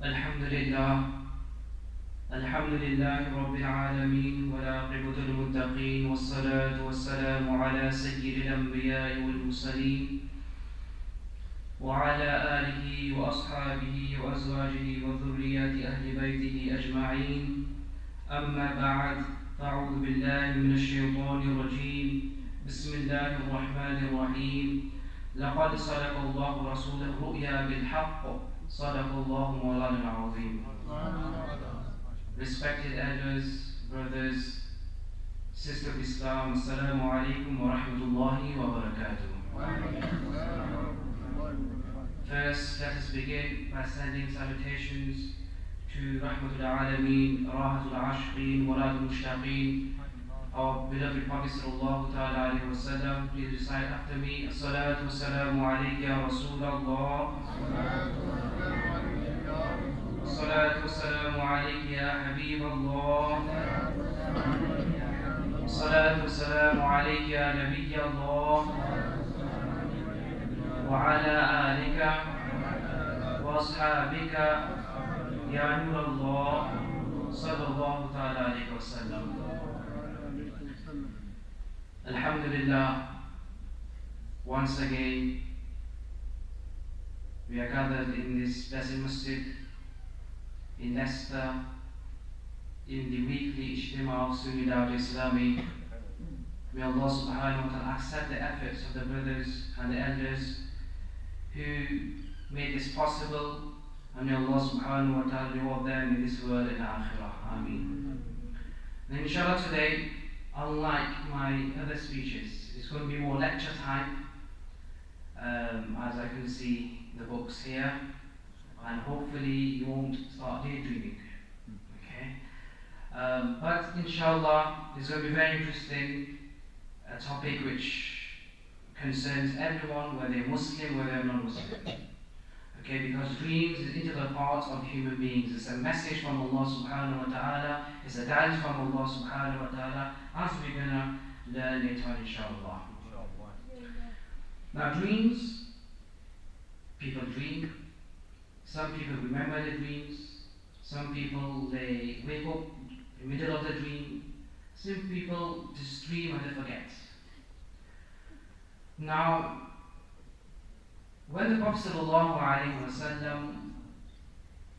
الحمد لله الحمد لله رب العالمين والعاقبة للمتقين والصلاة والسلام على سيد الأنبياء والمرسلين وعلى آله وأصحابه وأزواجه وذريات أهل بيته أجمعين أما بعد فأعوذ بالله من الشيطان الرجيم بسم الله الرحمن الرحيم لقد صدق الله رسوله الرؤيا بالحق صدق الله مولانا العظيم. Respected elders, brothers, sisters of Islam, Assalamu alaikum wa rahmatullahi wa barakatuh. First, let us begin by sending salutations to Rahmatul Alameen, Rahatul Ashqeen, Muradul Mushtaqeen, our beloved Prophet sallallahu ta'ala alayhi wa sallam. Please recite after me. As-salatu was-salamu alayka ya Rasulallah. As-salatu was-salamu alayka ya Habib Allah. As-salatu was-salamu alayka ya Nabiy Allah. Wa ala alika wa ashabika ya Nur Allah. Sallallahu ta'ala alayhi wa sallam. Alhamdulillah, once again we are gathered in this blessed masjid in Leicester in the weekly Ijtima of Sunni Dawah Islami. May Allah subhanahu wa ta'ala accept the efforts of the brothers and the elders who made this possible, and may Allah subhanahu wa ta'ala reward them in this world and akhirah. Ameen. And inshallah today, unlike my other speeches, it's going to be more lecture time, as I can see the books here, and hopefully you won't start daydreaming. Okay? But inshallah, it's going to be very interesting, a topic which concerns everyone, whether they're Muslim, whether they're non-Muslim. Okay, because dreams is integral part of human beings. It's a message from Allah subhanahu wa ta'ala. It's a guidance from Allah subhanahu wa ta'ala, as we're going to learn later on, inshallah. Now, dreams, people dream. Some people remember their dreams. Some people, they wake up in the middle of the dream. Some people just dream and they forget. Now, when the Prophet ﷺ,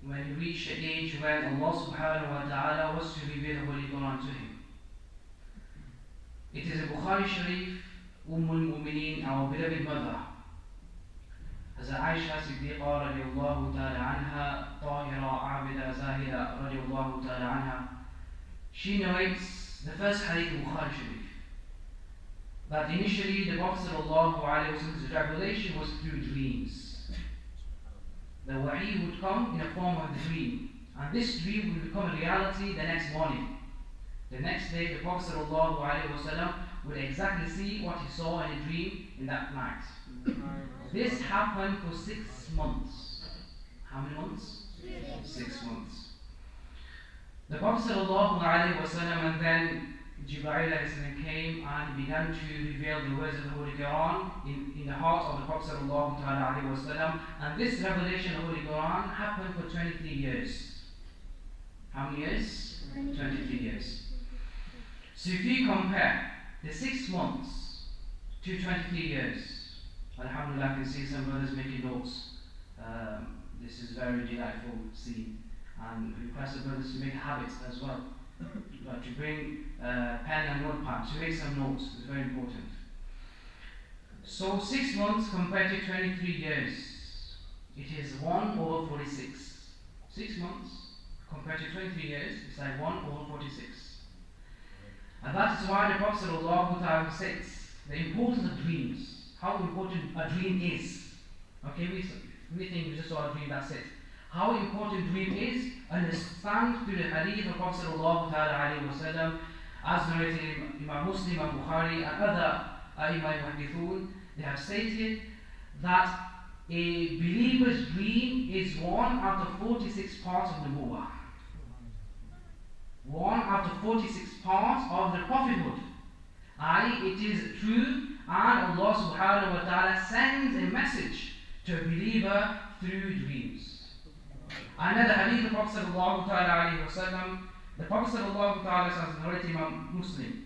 when he reached the age when Allah subhanahu wa ta'ala was to reveal the Holy Quran to him, it is a Bukhari Sharif, Al-Mu'mineen, our beloved mother, as Aisha Siddiqa radiallahu ta'ala anha, Tahira, Abida, Zahira radiallahu ta'ala anha, she narrates the first hadith of Bukhari Sharif, that initially the Prophet ﷺ's revelation was through dreams. The wahi would come in the form of a dream, and this dream would become a reality the next morning. The next day the Prophet ﷺ would exactly see what he saw in a dream in that night. This happened for 6 months. How many months? 6 months. The Prophet ﷺ, and then Jibreel came and began to reveal the words of the Holy Quran in the heart of the Prophet ﷺ, and this revelation of the Holy Quran happened for 23 years. How many years? 23 years. So if you compare the 6 months to 23 years, alhamdulillah, I can see some brothers making notes. This is very delightful scene, and we request the brothers to make habits as well. But to bring pen and notepad to make some notes is very important. So 6 months compared to 23 years, it is 1/46. 6 months compared to 23 years, it's like 1/46. And that is why the Prophet ﷺ says the importance of dreams, how important a dream is. Okay, we think we just saw a dream, that's it. How important dream is, understand through the hadith of Prophet ﷺ, as narrated in Imam Muslim and Bukhari and other Imam Muhaddithun. They have stated that a believer's dream is 1 out of 46 parts of Nubuwwah. 1 out of 46 parts of the prophethood. It is true, and Allah subhanahu wa ta'ala sends a message to a believer through dreams. Another hadith, the Prophet sallallahu ta'ala alayhi wa sallam, the Prophet sallallahu ta'ala sallam, narrated Imam Muslim.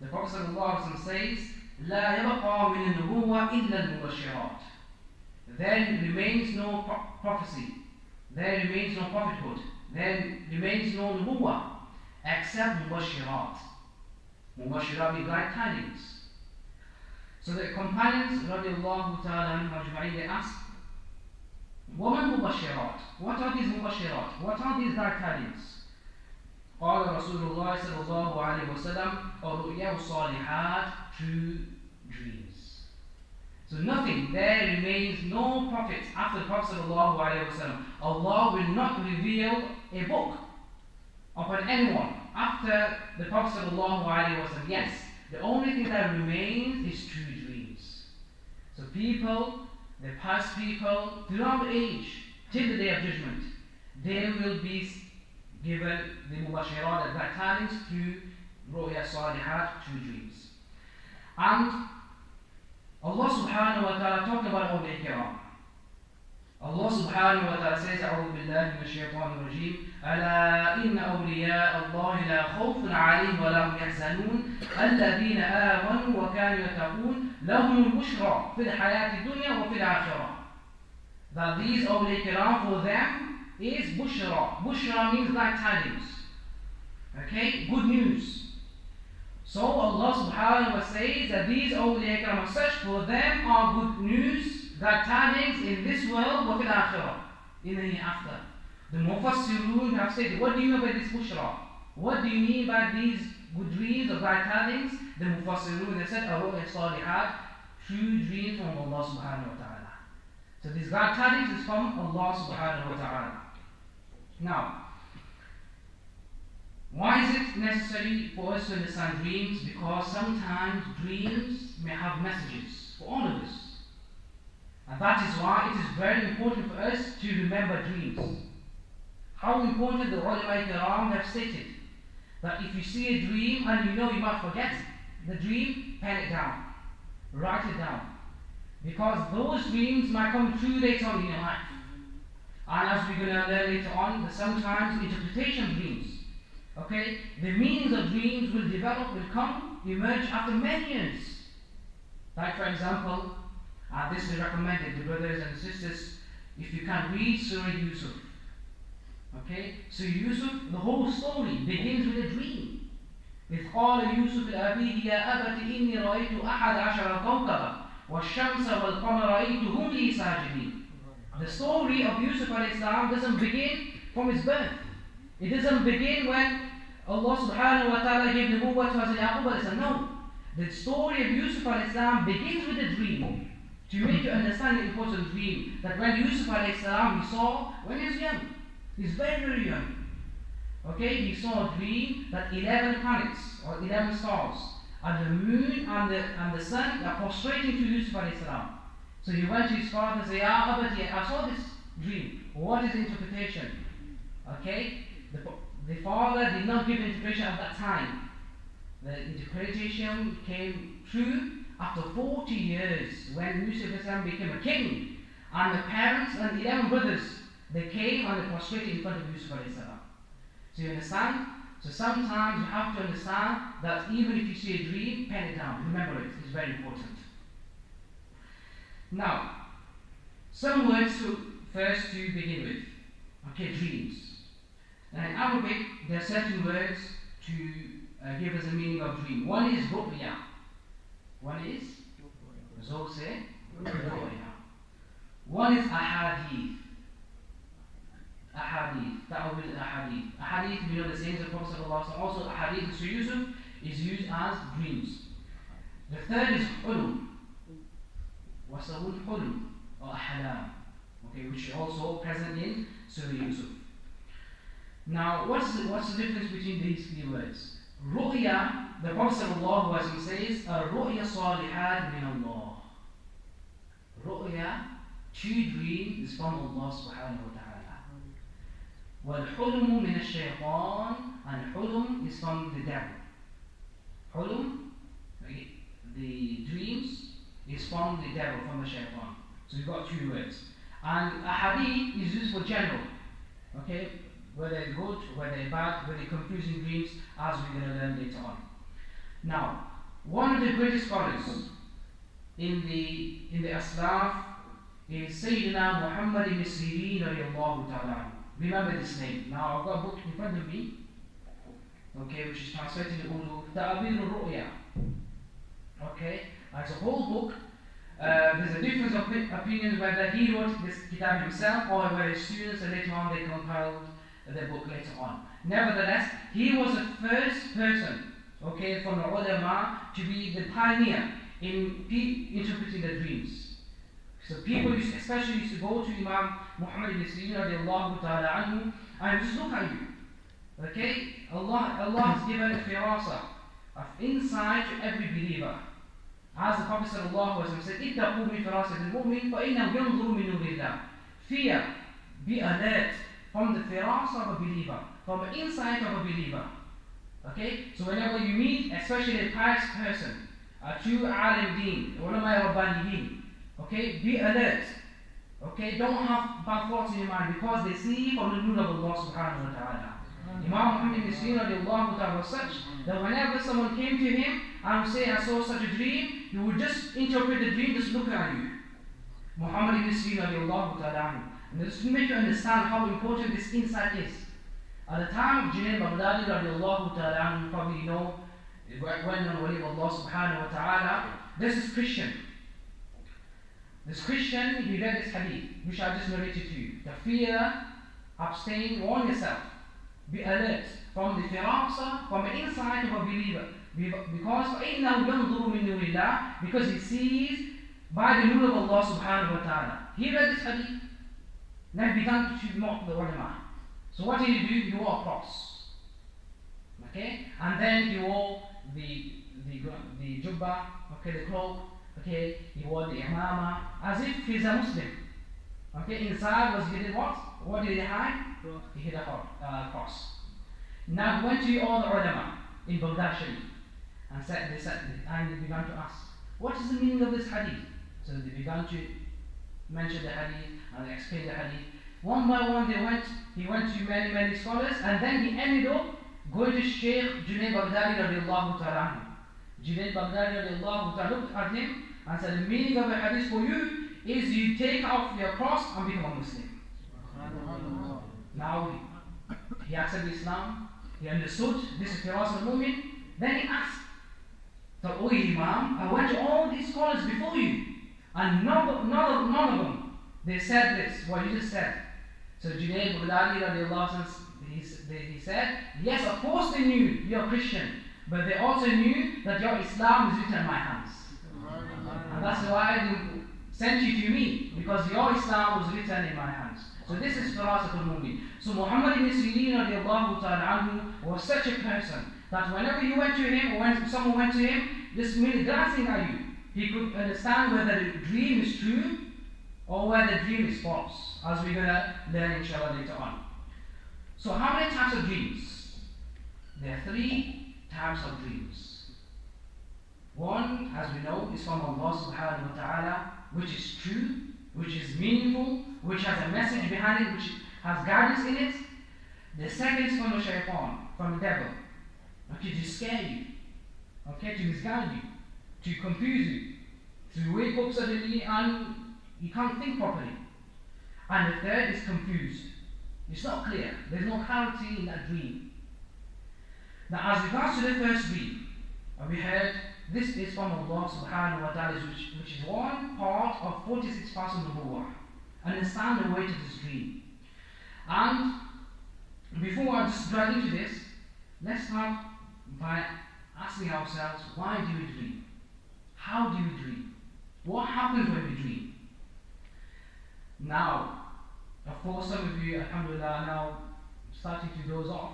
The Prophet sallallahu alayhi wa sallam says, لا يبقى من النبوة إلا المبشرات. There remains no prophecy, there remains no prophethood, there remains no nubuwah except mubashirat. Mubashirat means glad tidings. So the companions radiallahu ta'ala anhum, they asked, وَمَا الْمُبَشِّرَاتِ? What are these mubashirat? What are these glad tidings? قال رسول الله صلى الله عليه وسلم الرؤيا الصالحات, true dreams. So nothing, there remains no prophet after the Prophet sallallahu alaihi wasallam. Allah will not reveal a book upon anyone after the Prophet sallallahu alaihi wasallam. Yes, the only thing that remains is true dreams. So people, the past people, throughout the age, till the day of judgment, they will be given the mubashirat, the glad tidings, through ru'ya salihat, true dreams. And Allah subhanahu wa ta'ala talked about awliya kiram. Allah subhanahu wa ta'ala says, أعوذ بالله من الشيطان الرجيم ألا إن أولياء الله لا خوف عليهم ولا هم يحزنون الذين آمنوا وكانوا يتقون لهم البشرى في الحياة الدنيا وفي الآخرة. That these awliya kiram, for them is bushra. Bushra means glad tidings. Okay, good news. So Allah subhanahu wa ta'ala says that these awliya kiram as such, for them are good news, glad tidings in this world, wa fil akhirah, in the hereafter. The Mufassirun have said, what do you mean by this bushra? What do you mean by these good dreams or glad tidings? The Mufassirun, they said, ru'ya salihat, true dreams from Allah subhanahu wa ta'ala. So these glad tidings is from Allah subhanahu wa ta'ala. Now, why is it necessary for us to understand dreams? Because sometimes dreams may have messages for all of us. And that is why it is very important for us to remember dreams. How important the ulama kiram have stated that if you see a dream and you know you might forget the dream, pen it down, write it down. Because those dreams might come true later on in your life. And as we're going to learn later on, that sometimes interpretation of dreams, okay, the meanings of dreams will develop, will come, emerge after many years. Like for example, this is recommended to brothers and sisters, if you can read Surah Yusuf. Okay, so Yusuf, the whole story begins with a dream. إذ قال يوسف لأبيه يا أبت إني رأيت أحد عشر كوكبا والشمس والقمر رأيتهم لي ساجدين. The story of Yusuf a.s. doesn't begin from his birth. It doesn't begin when Allah subhanahu wa ta'ala gave nubuwwah to Hazrat Yaqub a.s. No. The story of Yusuf a.s. begins with a dream. To make you understand the important dream, that when Yusuf a.s. he saw, when he was young, he's very, very young. Okay, he saw a dream that 11 planets or 11 stars and the moon and the sun are prostrating to Yusuf a.s. So he went to his father and said, Ya Abati, I saw this dream. What is the interpretation? Okay, the father did not give interpretation at that time. The interpretation came true after 40 years when Yusuf became a king, and the parents and 11 brothers, they came and they prostrated in front of Yusuf a.s. So you understand? So sometimes you have to understand that even if you see a dream, pen it down, remember it, it's very important. Now, some words first to begin with. Okay, dreams. Now in Arabic, there are certain words to give us a meaning of dream. One is ru'ya. One is ru'ya. One is ahadith. Ahadith. Ta'awil ahadith. Ahadith, we know the sayings of the Prophet ﷺ. Also, ahadith of Yusuf is used as dreams. The third is hulum. Wasawul hulum or ahlam. Okay, which is also present in Surah Yusuf. Now, what's the difference between these three words? Ru'ya, the Prophet ﷺ says, ru'ya salihat min Allah. Ru'ya, true dream, is from Allah subhanahu wa ta'ala. Wal hulum min ash-shaytan, and hulum is from the devil. Hulum, the dreams, is from the devil, from the shaytan. So you've got two words. And a hadith is used for general. Okay, whether good, whether bad, whether confusing dreams, as we're going to learn later on. Now, one of the greatest scholars in the Aslaf is Sayyidina Muhammad ibn Sirin radiallahu ta'ala. Remember this name. Now I've got a book in front of me, okay, which is translated in Urdu, Ta'abir al-Ru'ya. Okay, it's a whole book. There's a difference of opinions whether he wrote this kitab himself or whether his students and later on they compiled the book later on. Nevertheless, he was the first person, okay, from the ulama to be the pioneer in interpreting the dreams. So people especially used to go to Imam Muhammad ibn Sirin radiallahu ta'ala anhu and just look at you. Okay? Allah has given a firasa of insight to every believer. As the Prophet sallallahu alaihi wasallam said, "Ittaqu min firasat al-mu'min fa innahu yanzuru min nurillah." Fear, be alert from the firasa of a believer, from the insight of a believer. Okay? So whenever you meet, especially a pious person, a true alim deen, ulama rabbaniyin, okay, be alert. Okay, don't have bad thoughts in your mind because they see from the nur of Allah subhanahu wa ta'ala. Imam Muhammad ibn Sirin radiallahu ta'ala was such that whenever someone came to him and would say, I saw such a dream, he would just interpret the dream just looking at you. Muhammad ibn Sirin radiallahu ta'ala. And this will make you understand how important this insight is. At the time of Junayd Baghdadi radiallahu ta'ala, you probably know, well-known wali of Allah subhanahu wa ta'ala, this is Christian. This Christian, he read this hadith, which I just narrated to you. The fear, abstain, warn yourself. Be alert from the firasa, from the insight of a believer. Because فَإِنَّهُ يَنْظُرُ مِنْ نُورِ اللَّهِ, because he sees by the nur of Allah subhanahu wa ta'ala. He read this hadith, then began to mock the ulama. So what did he do? He wore a cross. Okay? And then he wore the jubba, okay, the cloak. Okay, he wore the imama as if he's a Muslim. Okay, inside was he did what? What did he hide? He hid a cross. Now he went to all the ulama in Baghdad Sharif and they began to ask, what is the meaning of this hadith? So they began to mention the hadith and explain the hadith. One by one he went to many scholars, and then he ended up going to Sheikh Junayd Baghdadi radiallahu ta'ala. Junayd Baghdadi radiallahu ta'ala looked at him and said, the meaning of the hadith for you is you take off your cross and become a Muslim. Now he accepted Islam, he understood this is Firas al-Mu'min. Then he asked, so, O Imam, I went to all these scholars before you, and none of them, they said this, what you just said. So Junayd Baghdadi radiallahu anhu, he said, yes, of course they knew you're Christian, but they also knew that your Islam is written in my hands. And that's why they sent you to me, because your Islam was written in my hands. So this is Firasatul Mu'min. So Muhammad ibn Sirin radiallahu ta'ala anhu was such a person that whenever you went to him, or when someone went to him, just merely glancing at you, he could understand whether the dream is true or whether the dream is false, as we're going to learn inshallah later on. So how many types of dreams? There are 3 types of dreams. One, as we know, is from Allah subhanahu wa ta'ala, which is true, which is meaningful, which has a message behind it, which has guidance in it. The second is from the shaitan, from the devil, okay, to scare you, okay, to misguide you, to confuse you, to wake up suddenly and you can't think properly. And the third is confused. It's not clear. There's no clarity in that dream. Now, as regards to the first dream, we heard this is from Allah subhanahu wa ta'ala, which is one part of 46 parts of the Nubuwwah. Understand the weight of this dream. And before I just dive into this, let's start by asking ourselves, why do we dream? How do we dream? What happens when we dream? Now, of course, some of you, alhamdulillah, now starting to doze off.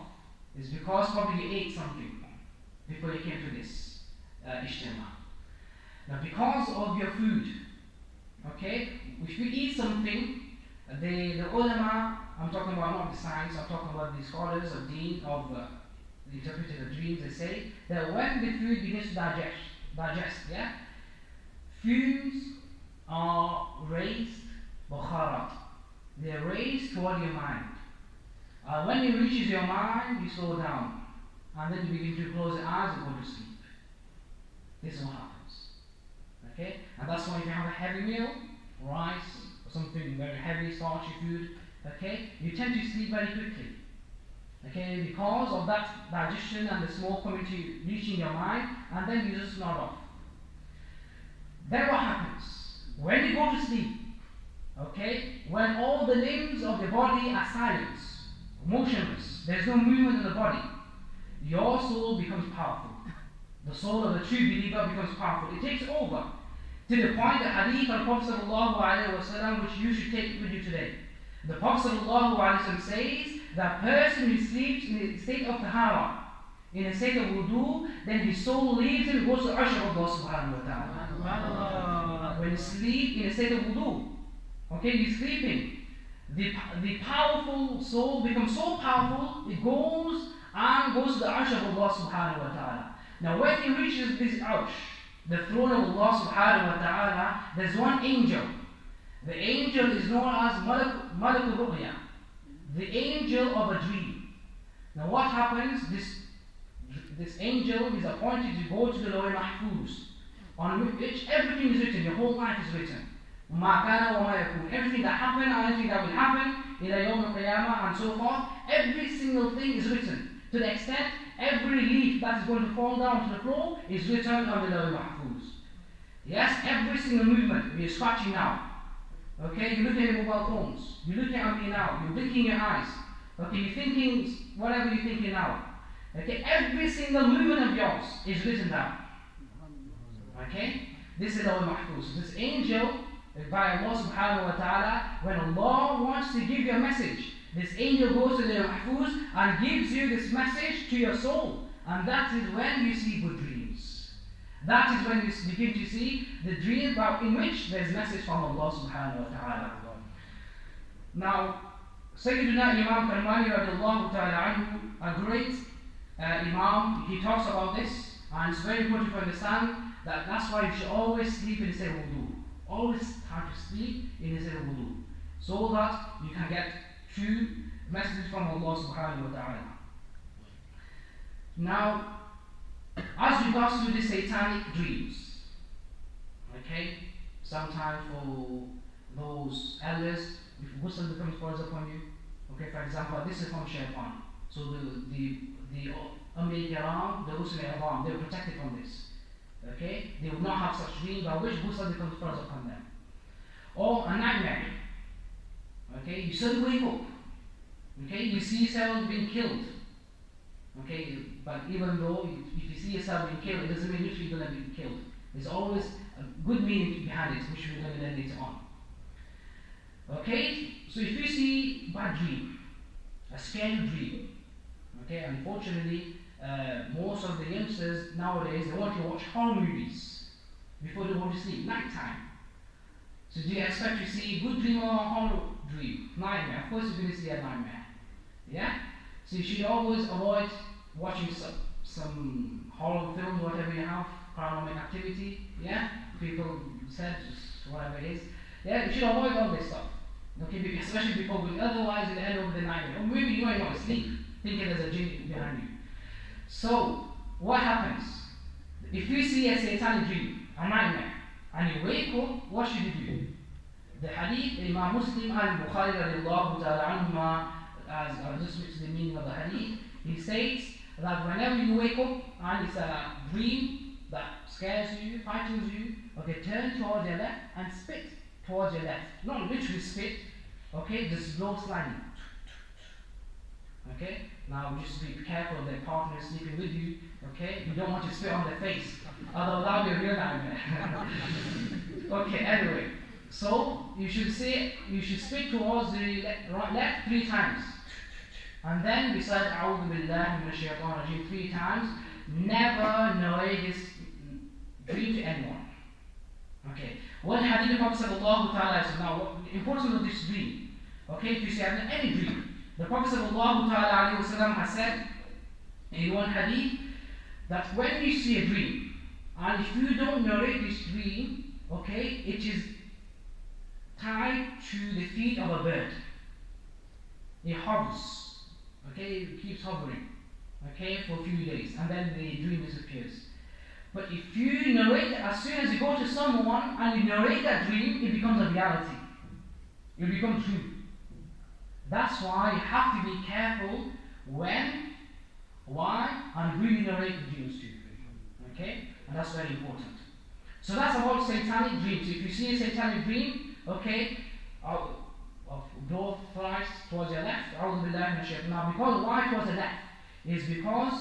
It's because probably you ate something before you came to this ijtima. Now, because of your food, okay, if you eat something, the ulama, I'm talking about not the science, I'm talking about the scholars of deen, of the interpreted of dreams, they say that when the food begins to digest, yeah, fumes are raised, bukharat, they are raised toward your mind. When it reaches your mind, you slow down. And then you begin to close your eyes and go to sleep. This is what happens. Okay? And that's why if you have a heavy meal, rice, or something very heavy, starchy food, okay, you tend to sleep very quickly. Okay, because of that digestion and the smoke coming to reaching your mind, and then you just nod off. Then what happens? When you go to sleep, okay, when all the limbs of the body are silent, motionless, there's no movement in the body, your soul becomes powerful. The soul of the true believer becomes powerful. It takes over. To the point the hadith of Prophet ﷺ, which you should take with you today. The Prophet ﷺ says that person who sleeps in a state of tahara, in a state of wudu, then his soul leaves him and goes to the arsh of Allah subhanahu wa ta'ala. When you sleep in a state of wudu, okay, you're sleeping, the powerful soul becomes so powerful, it goes to the arsh of Allah subhanahu wa ta'ala. Now when he reaches this arsh, the throne of Allah subhanahu wa ta'ala, there's one angel. The angel is known as Malakul Ru'ya, the angel of a dream. Now what happens? This angel is appointed to go to the Lawh Mahfuz, on which everything is written, your whole life is written. Everything that happened and everything that will happen, ila yawm al-qiyamah and so forth, every single thing is written. To the extent, every leaf that is going to fall down to the floor is written on the Lawh Mahfuz. Yes, every single movement. You're scratching now. Okay, you're looking at your mobile phones. You're looking at me now. You're blinking your eyes. Okay, you're thinking whatever you're thinking now. Okay, every single movement of yours is written down. Okay, this is Lawh Mahfuz. This angel, by Allah subhanahu wa ta'ala, when Allah wants to give you a message, this angel goes to the Mahfuz and gives you this message to your soul. And that is when you see good dreams. That is when you begin to see the dreams in which there is message from Allah subhanahu wa ta'ala. Now, Sayyidina Imam Karmani radiallahu ta'ala anhu, a great Imam, he talks about this, and it's very important to understand that that's why you should always sleep in a state of wudu. Always start to sleep in a state of wudu, so that you can get true messages from Allah subhanahu wa ta'ala. Now, as regards to the satanic dreams, okay, sometimes for those elders, if ghusl becomes forced upon you, okay, for example, this is from shaitan. So the Anbiya Kiram, the ghusl al-Adham, they're protected from this. Okay, they will not have such dreams by which ghusl becomes forced upon them. Or a nightmare. Okay, you suddenly wake up. Okay, you see yourself being killed. Okay, but even though if you see yourself being killed, it doesn't mean literally you're going to be killed. There's always a good meaning behind it, which we're going to learn later on. Okay, so if you see bad dream, a scary dream, okay, unfortunately, most of the youngsters nowadays, they want to watch horror movies before they go to sleep, night time. So do you expect to see good dream or horror dream? Nightmare. Of course you're going to see a nightmare. Yeah? So you should always avoid watching some horror films, whatever you have, paranormal activity. Yeah? People said, whatever it is. Yeah, you should avoid all this stuff. Okay, especially before, otherwise you'll end up with a nightmare. Or maybe you might not sleep, thinking there's a jinn behind you. So, what happens? If you see a satanic dream, a nightmare, and you wake up, what should you do? The hadith, Imam Muslim al-Bukhari radiallahu ta'ala anhuma, as I'll just switch the meaning of the hadith, he states that whenever you wake up and it's a dream that scares you, frightens you, okay, turn towards your left and spit towards your left. Not literally spit, okay, just blow slightly. Okay, now just be careful of their partner sleeping with you, okay? You don't want to spit on their face, otherwise that will be a real nightmare. Okay, anyway, so you should spit towards the left 3 times. And then recite A'udhu Billahi Minash Shaitanir Rajeem 3 times, never narrate this dream to anyone. Okay, one hadith of Prophet sallallahu ta'ala says, now the importance of this dream, okay, if you say any dream, the Prophet sallallahu ta'ala has said in one hadith that when you see a dream, and if you don't narrate this dream, okay, it is tied to the feet of a bird. It hovers Okay, it keeps hovering, okay, for a few days, and then the dream disappears. But if you narrate, as soon as you go to someone and you narrate that dream, it becomes a reality. It becomes true. That's why you have to be careful when, why, and really narrate the dreams to. Okay? And that's very important. So that's about satanic dreams. If you see a satanic dream, okay, go thrice towards your left. Now, because why towards the left is because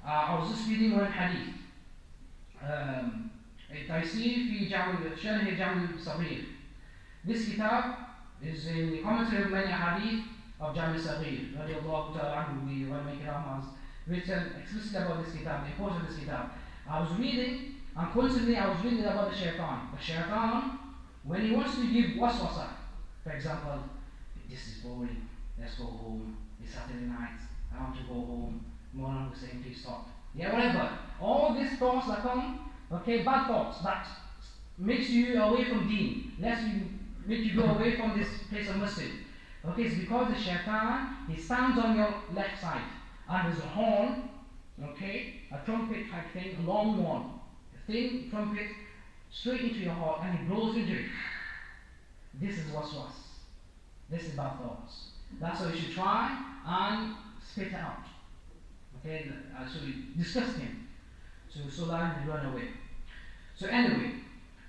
I was just reading one hadith. التيسير في شرح جامع الصغير. This kitab is in the commentary of many hadith of Jami Saghir, radiallahu ta'ala anhu, the one making has written explicitly about this kitab, the importance of this kitab. I was reading, and constantly I was reading about the shaitan. The shaitan, when he wants to give waswasa, for example, this is boring, let's go home, it's Saturday night, I want to go home, Moran was saying, please stop. Yeah, whatever. All these thoughts that come, okay, bad thoughts, that makes you away from deen, make you go away from this place of masjid. Okay, it's because the shaitan, he stands on your left side, and there's a horn, okay, a trumpet type thing, a long one, a thin trumpet, straight into your heart, and he blows into it. This is waswas. This is bad thoughts. That's why you should try and spit it out. Okay, actually disgust him. So that he run away. So anyway,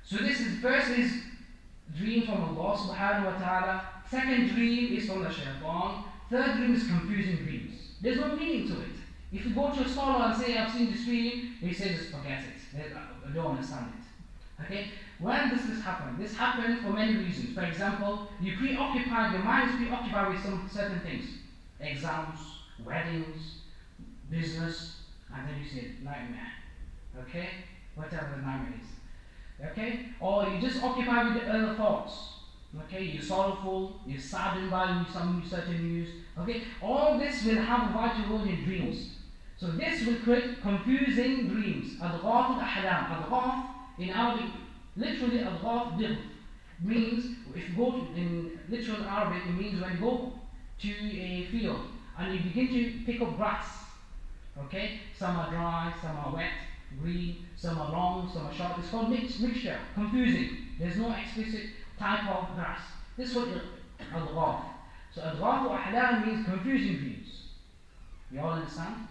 so this is first is dream from Allah subhanahu wa ta'ala. Second dream is from the shaitan. Third dream is confusing dreams. There's no meaning to it. If you go to a scholar and say, I've seen this dream, he says, forget it. I don't understand it. Okay? When does this happen? This happens for many reasons. For example, your mind is preoccupied with some certain things. Exams, weddings, business, and then you say, nightmare. Okay? Whatever the nightmare is. Okay? Or you just occupy with other thoughts. Okay? You're sorrowful, you're saddened by some certain news. Okay? All this will have a vital role in dreams. So this will create confusing dreams. Adghaf al-ahlam. Adghaf in Arabic, literally adghaf digh, means, if you go to, in literal Arabic, it means when you go to a field and you begin to pick up grass. Okay? Some are dry, some are wet, green, some are long, some are short. It's called mixture, confusing. There's no explicit type of grass. This is what adghaf. So adghaf al-ahlam means confusing dreams. You all understand?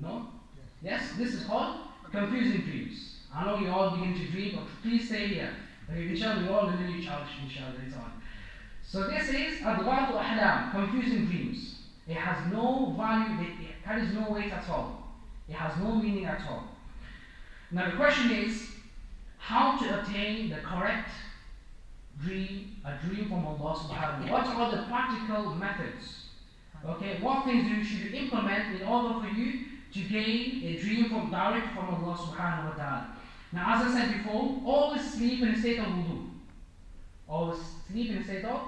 No? Yes? This is called confusing dreams. I know you all begin to dream, but please stay here. Inshallah, we all know each other, inshallah, later on. So this is adghaf al-ahlam, confusing dreams. It has no value, it carries no weight at all. It has no meaning at all. Now the question is, how to obtain the correct dream, a dream from Allah subhanahu wa ta'ala. What are the practical methods? Okay, what things should you implement in order for you to gain a dream direct from Allah subhanahu wa ta'ala? Now as I said before, always sleep in a state of wudu. Always sleep in a state of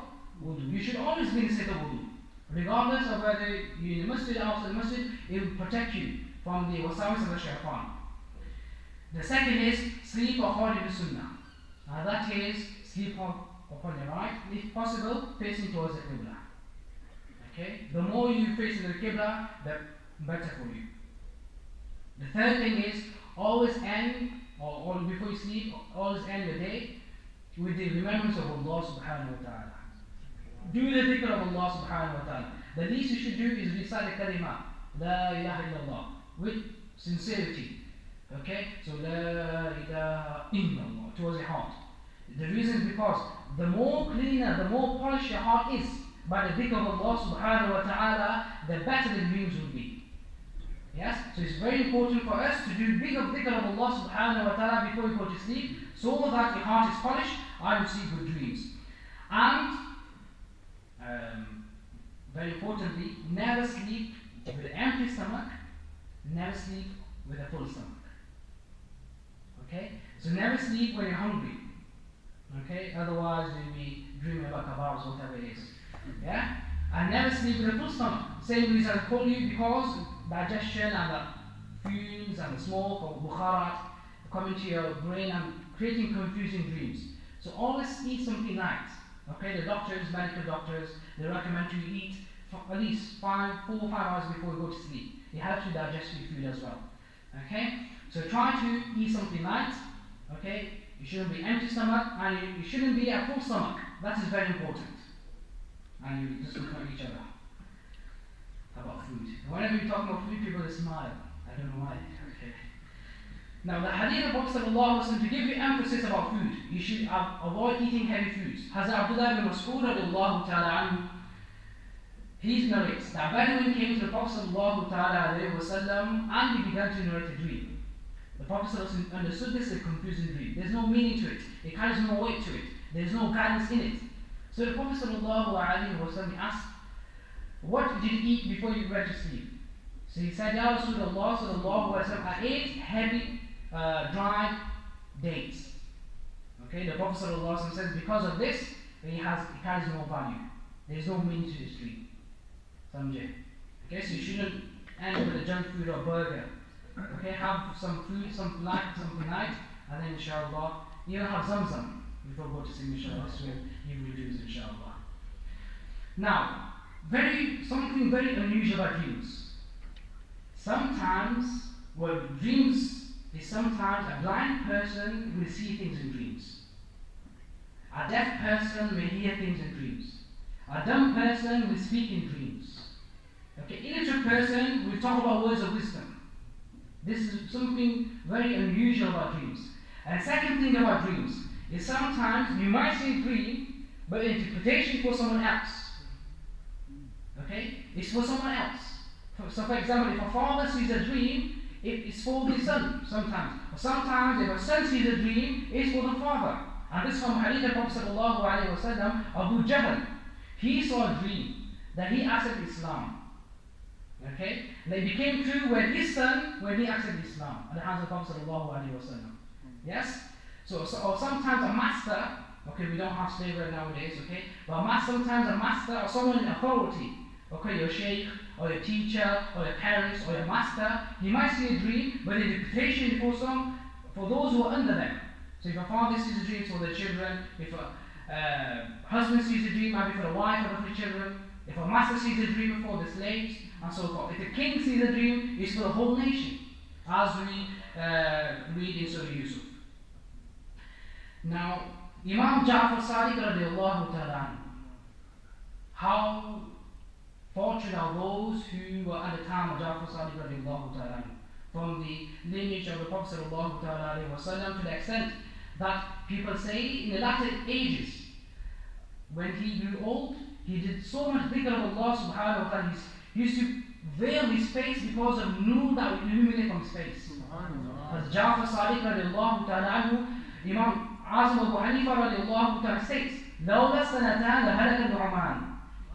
wudu. You should always be in a state of wudu. Regardless of whether you're in the masjid or outside the masjid, it will protect you from the wasawis of the shaitan. The second is sleep according to sunnah. That is, sleep upon your right, if possible, facing towards the qibla. Okay? The more you face the qibla, the better for you. The third thing is always end, or before you sleep, always end your day with the remembrance of Allah subhanahu wa ta'ala. Do the dhikr of Allah subhanahu wa ta'ala. The least you should do is recite the kalima, La ilaha illallah, with sincerity. Okay? So La ilaha illallah, towards your heart. The reason is because the more cleaner, the more polished your heart is by the dhikr of Allah subhanahu wa ta'ala, the better the dreams will be. Yes? So it's very important for us to do big of dhikr of Allah subhanahu wa ta'ala before we go to sleep, so that your heart is polished and you see good dreams. And very importantly, never sleep with an empty stomach, never sleep with a full stomach. Okay? So never sleep when you're hungry. Okay? Otherwise you'll be dreaming about kebabs, whatever it is. Yeah? And never sleep with a full stomach. Same reason I told you, because digestion and the fumes and the smoke or bukharat come into your brain and creating confusing dreams. So always eat something light. Okay, the doctors, medical doctors, they recommend you eat at least 4 or 5 hours before you go to sleep. It helps you digest your food as well. Okay? So try to eat something light. Okay? You shouldn't be empty stomach, and you shouldn't be at full stomach. That is very important. And you just look at each other about food. Whenever you talk about food, people smile. I don't know why. Okay. Now the hadith of Prophet ﷺ, to give you emphasis about food, you should avoid eating heavy foods. Hazrat Abdullah ibn Mas'ud radiallahu ta'ala anhu, he narrates that Bedouin came to the Prophet ﷺ and he began to narrate a dream. The Prophet ﷺ understood this as a confusing dream. There's no meaning to it. It carries no weight to it. There's no guidance in it. So the Prophet ﷺ asked, what did you eat before you went to sleep? So he said, Ya Rasulullah sallallahu alaihi wasallam, I ate heavy dried dates. Okay, the Prophet sallallahu alaihi wasallam says, because of this, it carries no value. There is no meaning to this dream. Samjhe. Okay, so you shouldn't end with a junk food or burger. Okay, have some food, something light, and then inshallah, even have zamzam before you go to sleep, inshallah. This will you reduce, inshallah. Now, something very unusual about dreams. Sometimes, dreams is sometimes a blind person will see things in dreams. A deaf person may hear things in dreams. A dumb person will speak in dreams. Okay, illiterate person will talk about words of wisdom. This is something very unusual about dreams. And second thing about dreams is sometimes you might see a dream, but interpretation for someone else. Okay, it's for someone else. So, for example, if a father sees a dream, it's for the son sometimes. Or sometimes, if a son sees a dream, it's for the father. And this from Hadith of Prophet sallallahu alaihi wasallam, Abu Jahl. He saw a dream that he accepted Islam. Okay? And it became true when he accepted Islam at the hands of Prophet sallallahu alaihi wasallam. Yes? So, or sometimes a master, okay, we don't have slavery nowadays, okay? But sometimes a master or someone in authority, okay, your sheikh, or your teacher, or your parents, or your master, he might see a dream, but the interpretation for those who are under them. So if a father sees a dream, it's for the children. If a husband sees a dream, might be for the wife or for the children. If a master sees a dream, for the slaves, and so forth. If the king sees a dream, it's for the whole nation, as we read in Surah Yusuf. Now, Imam Ja'far Sadiq radiallahu ta'ala, how fortunate are those who were at the time of Ja'far Sadiq radiallahu ta'ala, from the lineage of the Prophet sallallahu ta'ala wasallam, to the extent that people say in the latter ages, when he grew old, he did so much dhikr of Allah subhanahu wa ta'ala, he used to veil his face because of nur that would illuminate from his face. As Ja'far Sadiq radiallahu ta'ala, Imam Azim Abu Hanifa radiallahu ta'ala states, لَوْلَا سَنَتَانَ لَهَلَكَ النُّعْمَانِ.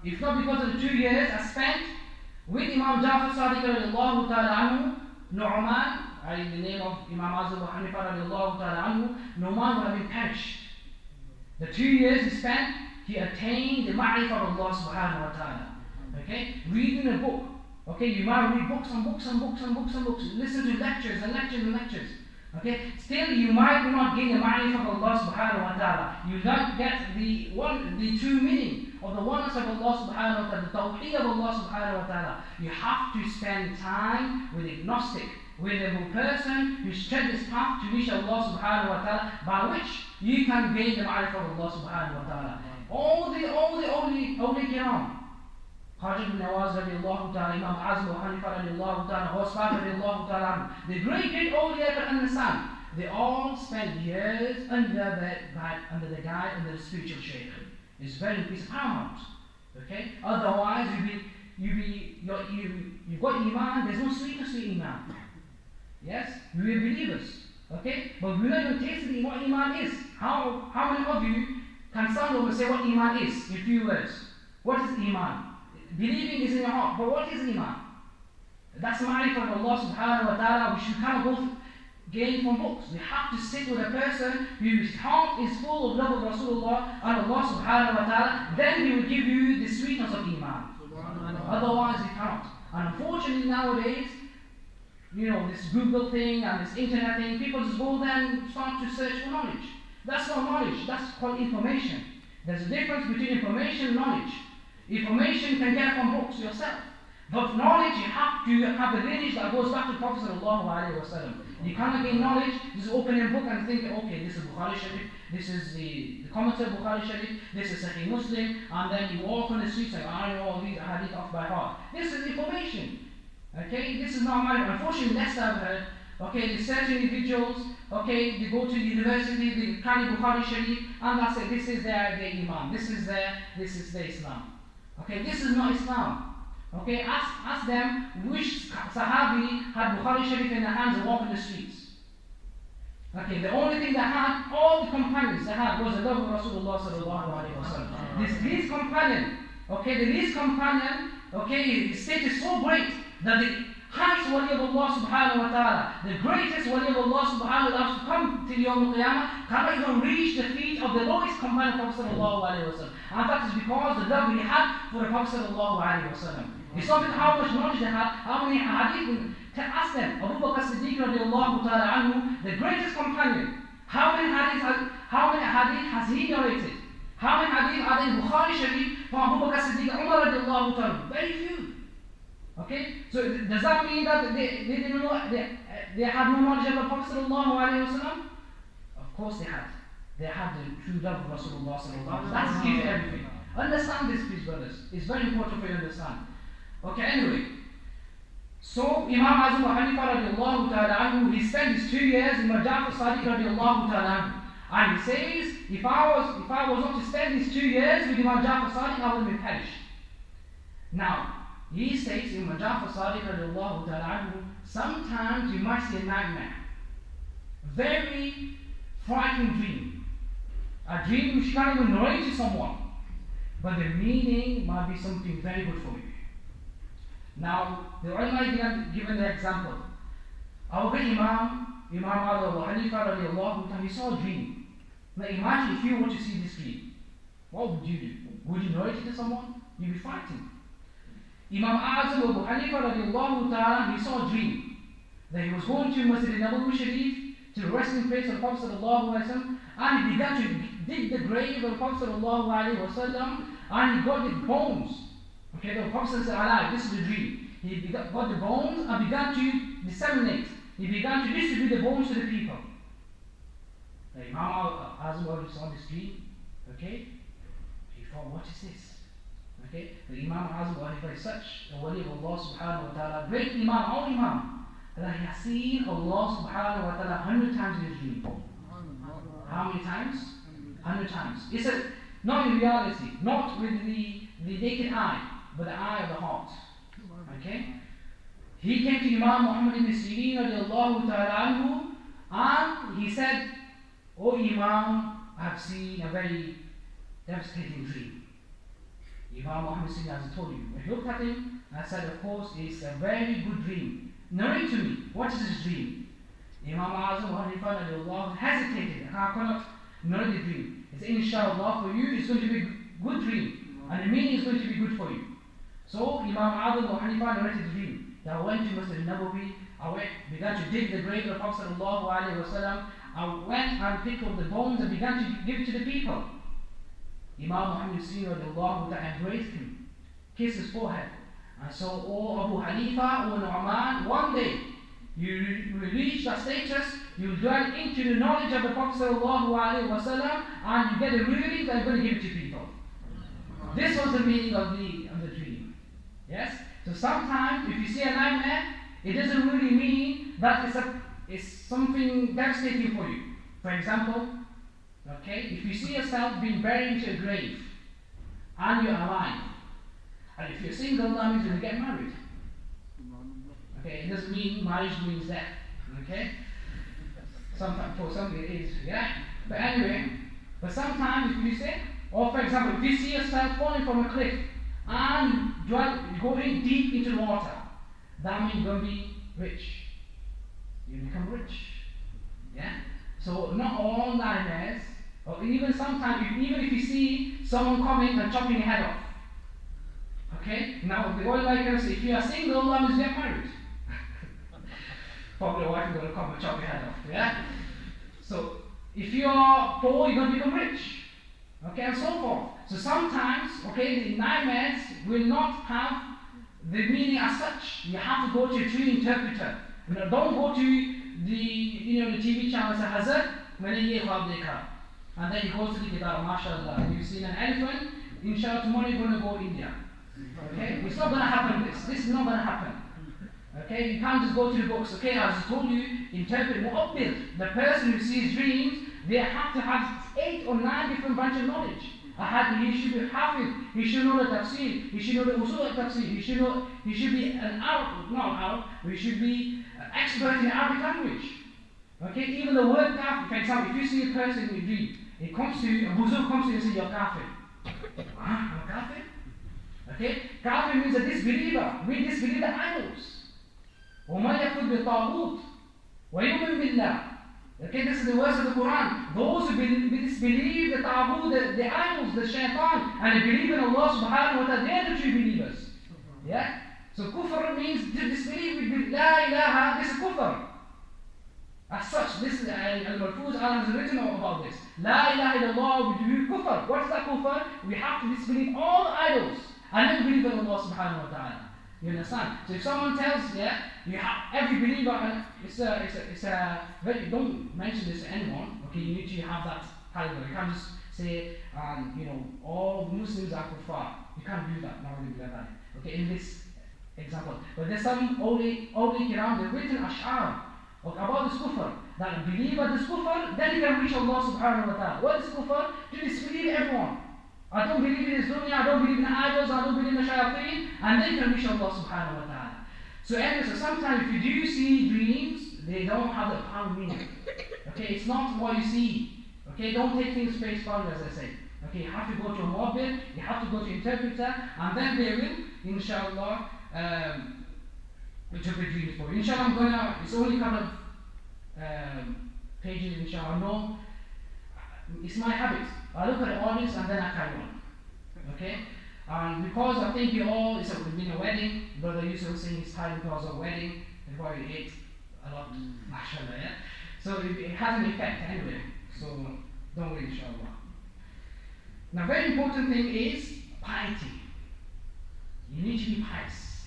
If not because of the 2 years I spent with Imam Ja'far Sadiq radiallahu ta'ala, Nu'man, in the name of Imam Azim Abu Hanifa radiallahu ta'ala, Nu'man would have been perished. The 2 years he spent, he attained the ma'rifah of Allah subhanahu wa ta'ala. Okay? Reading a book. Okay, you might read books and books and books and books and books. Listen to lectures and lectures and lectures. Okay? Still you might not gain the ma'rifah of Allah subhanahu wa ta'ala. You not get the true meaning of the oneness of Allah subhanahu wa ta'ala, the tawheed of Allah subhanahu wa ta'ala. You have to spend time with agnostic, with a person who tread this path to reach Allah subhanahu wa ta'ala, by which you can gain the ma'rifah of Allah subhanahu wa ta'ala. All the awliya kiram, Khaja ibn Nawaz radiallahu ta'ala, Imam Azim wa Hanifa radiallahu ta'ala, Ghosfat radiallahu ta'ala, the great awliya can understand. They all spent years under the guide, under the spiritual shaykh. It's paramount. Okay? Otherwise, you've got iman, there's no sweetness to iman. Yes? We are believers. Okay? But we're not even tasting what iman is. How many of you can stand over and say what iman is in few words? What is iman? Believing is in your heart, but what is iman? That's ma'rifah of Allah subhanahu wa ta'ala, which you cannot both gain from books. You have to sit with a person whose heart is full of love of Rasulullah and Allah subhanahu wa ta'ala, then he will give you the sweetness of iman. Otherwise you cannot. And unfortunately nowadays, this Google thing and this internet thing, people just go there and start to search for knowledge. That's not knowledge, that's called information. There's a difference between information and knowledge. Information you can get from books yourself. But knowledge, you have to have a lineage that goes back to the Prophet ﷺ. You cannot gain knowledge, just open a book and think, okay, this is Bukhari Sharif, this is the commentary of Bukhari Sharif, this is Sahih Muslim, and then you walk on the streets and I know all these hadith off by heart. This is information. Okay, this is not my, unfortunately, next I've heard, okay, there's certain individuals, okay, they go to university, they carry Bukhari Sharif, and that's it, this is their Iman, this is their Islam. Okay, this is not Islam. Okay, ask them which Sahabi had Bukhari Sharif in their hands and walked in the streets. Okay, the only thing they had, all the companions they had was the love of Rasulullah sallallahu alaihi wasallam. This least companion, okay, the least companion, okay, his state is so great that the highest wali of Allah subhanahu wa ta'ala, the greatest wali of Allah subhanahu wa ta'ala to come to Yawm al-Qiyamah cannot even reach the feet of the lowest companion of Prophet sallallahu alaihi wasallam. And that is because the love he had for the Prophet sallallahu alaihi wasallam. It's not how much knowledge they had, how many hadith. Ask them, Abu Bakr Siddiq radiallahu ta'ala anhu, the greatest companion, how many hadith has he narrated? How many hadith are in Bukhari Sharif from Abu Bakr Siddiq Umar radiallahu ta'ala? Very few. Okay? So does that mean that they didn't know, they had no knowledge of the Prophet sallallahu alayhi wa sallam? Of course they had. They had the true love of Rasulullah sallallahu alayhi wa sallam. That's key to everything. Understand this, please, brothers. It's very important for you to understand. Okay, anyway. So Imam Azam wa Hanifa radiallahu ta'ala anhu, he spent his 2 years in Ja'far Sadiq radiallahu ta'ala anhu. And he says, if I was not to spend these 2 years with Imam Ja'far Sadiq, I would have perished. Now, he states in Ja'far Sadiq radiallahu ta'ala anhu, sometimes you might see a nightmare. Very frightening dream. A dream which can't even narrate to someone. But the meaning might be something very good for you. Now, the ulama given the example. Our great Imam Abu Hanifa radiallahu ta'ala, he saw a dream. Now imagine if you were to see this dream. What would you do? Would you narrate it to someone? You'd be frightened. Imam Azam Abu Hanifa radiallahu ta'ala, he saw a dream. That he was going to Masjid al-Nabawi Sharif, to the resting place of the Prophet sallallahu alaihi wasallam, and he began to dig the grave of the Prophet sallallahu alaihi wasallam, and he got the bones. Okay, the Prophet said, alive, this is the dream. He got the bones and began to disseminate. He began to distribute the bones to the people. The Imam Azam saw this dream. Okay, he thought, what is this? Okay, the Imam Azam is such a wali of Allah subhanahu wa ta'ala, great Imam, our Imam, that he has seen Allah subhanahu wa ta'ala 100 times in his dream. How many times? 100 times. It's not in reality, not with the naked eye, but the eye of the heart. Okay? He came to Imam Muhammad ibn Sirin radiallahu ta'ala anhu, and he said, "O Imam, I have seen a very devastating dream." Imam Muhammad ibn Sirin, as I told you, I looked at him and I said, of course, it's a very good dream. Narrate to me, what is this dream? Imam Azam wa Hanifa radiallahu hesitated, and I cannot narrate the dream. He said, inshallah, for you, it's going to be a good dream, and the meaning is going to be good for you. So Imam Azam wa Hanifa narrated the dream. I went to Masjid al-Nabawi, began to dig the grave of the Prophet sallallahu alaihi wasallam. I went and picked up the bones and began to give it to the people. Imam Muhammad radiallahu ta'ala embraced him, kissed his forehead, and so, O Abu Hanifa, O Nu'man, one day you will reach that status, you will dwell into the knowledge of the Prophet sallallahu alaihi wasallam, and you get a ruling that you're going to give it to people. This was the meaning of the dream. Yes? So sometimes if you see a nightmare, it doesn't really mean that it's something devastating for you. For example, okay, if you see yourself being buried into a grave and you're alive, and if you're single, that means you're going to get married. Okay, it doesn't mean marriage means death. Okay? Sometimes for some it is, yeah. But anyway, sometimes if you say, or for example, if you see yourself falling from a cliff and you're going deep into the water, that means you're going to be rich. You become rich. Yeah? So not all nightmares, or even sometimes, even if you see someone coming and chopping your head off. Okay? Now the oil like say, if you are single, that means get married. Probably a wife is going to come and chop your head off. Yeah? So if you are poor, you're going to become rich. Okay, and so forth. So sometimes, okay, the nightmares will not have the meaning as such. You have to go to a true interpreter. Don't go to the TV channel and say Hazrat, maine ye khwab dekha. And then he goes to the kitab, mashallah. You've seen an elephant, inshallah tomorrow you're going to go India. Okay? It's not going to happen this is not going to happen. Okay? You can't just go to the books. Okay, as I told you, interpret mu'abbir. The person who sees dreams, they have to have 8 or 9 different branches of knowledge. He should be hafiz, he should know the tafsir, he should know the usul al-tafsir, he should be an Arab, not Arab, but he should be an expert in Arabic language. Okay, even the word kafir, for example, if you see a person in your dream, it comes to you, a buzur comes to you and says, you're kafir. I'm a kafir? Okay, kafir means a disbeliever. We disbelieve the idols. وَمَا يَكْفُرْ بِالطَّاغُوتِ وَيُؤْمِنْ بِاللَّهِ. Okay, this is the words of the Quran. Those who disbelieve the ta'bud, the idols, the shaitan, and they believe in Allah subhanahu wa ta'ala, they are the true believers. Yeah? So kufr means to disbelieve with la ilaha, this is kufr. As such, this is Al-Malfuz has written about this. La ilaha illallah, we do kufr. What is that kufr? We have to disbelieve all the idols and then believe in Allah subhanahu wa ta'ala. You understand? So if someone tells, you have every believer, don't mention this to anyone. Okay, you need to have that caliber. You can't just say, all Muslims are kuffar. You can't do that. Okay, in this example. But there's some Awli Kiram, they've written ash'ar about this kufr. That a believer this kufr, then he can reach Allah subhanahu wa ta'ala. What is kufr? To disbelieve everyone. I don't believe in this dunya, I don't believe in idols, I don't believe in the shayateen, and then you can reach Allah subhanahu wa ta'ala. So anyway, sometimes if you do see dreams, they don't have the profound meaning. Okay, it's not what you see. Okay, don't take things face value, as I say. Okay, you have to go to a mu'abbir, you have to go to interpreter, and then they will, inshallah, interpret dreams for you. Inshallah, it's only a couple of pages, inshallah. No, it's my habit. I look at the audience and then I carry on. Okay? Because I think it's been a wedding, Brother Yusuf saying he's tired because of a wedding, and why he ate a lot, mashallah, yeah? So it has an effect anyway, so don't worry, inshallah. Now, very important thing is piety. You need to be pious.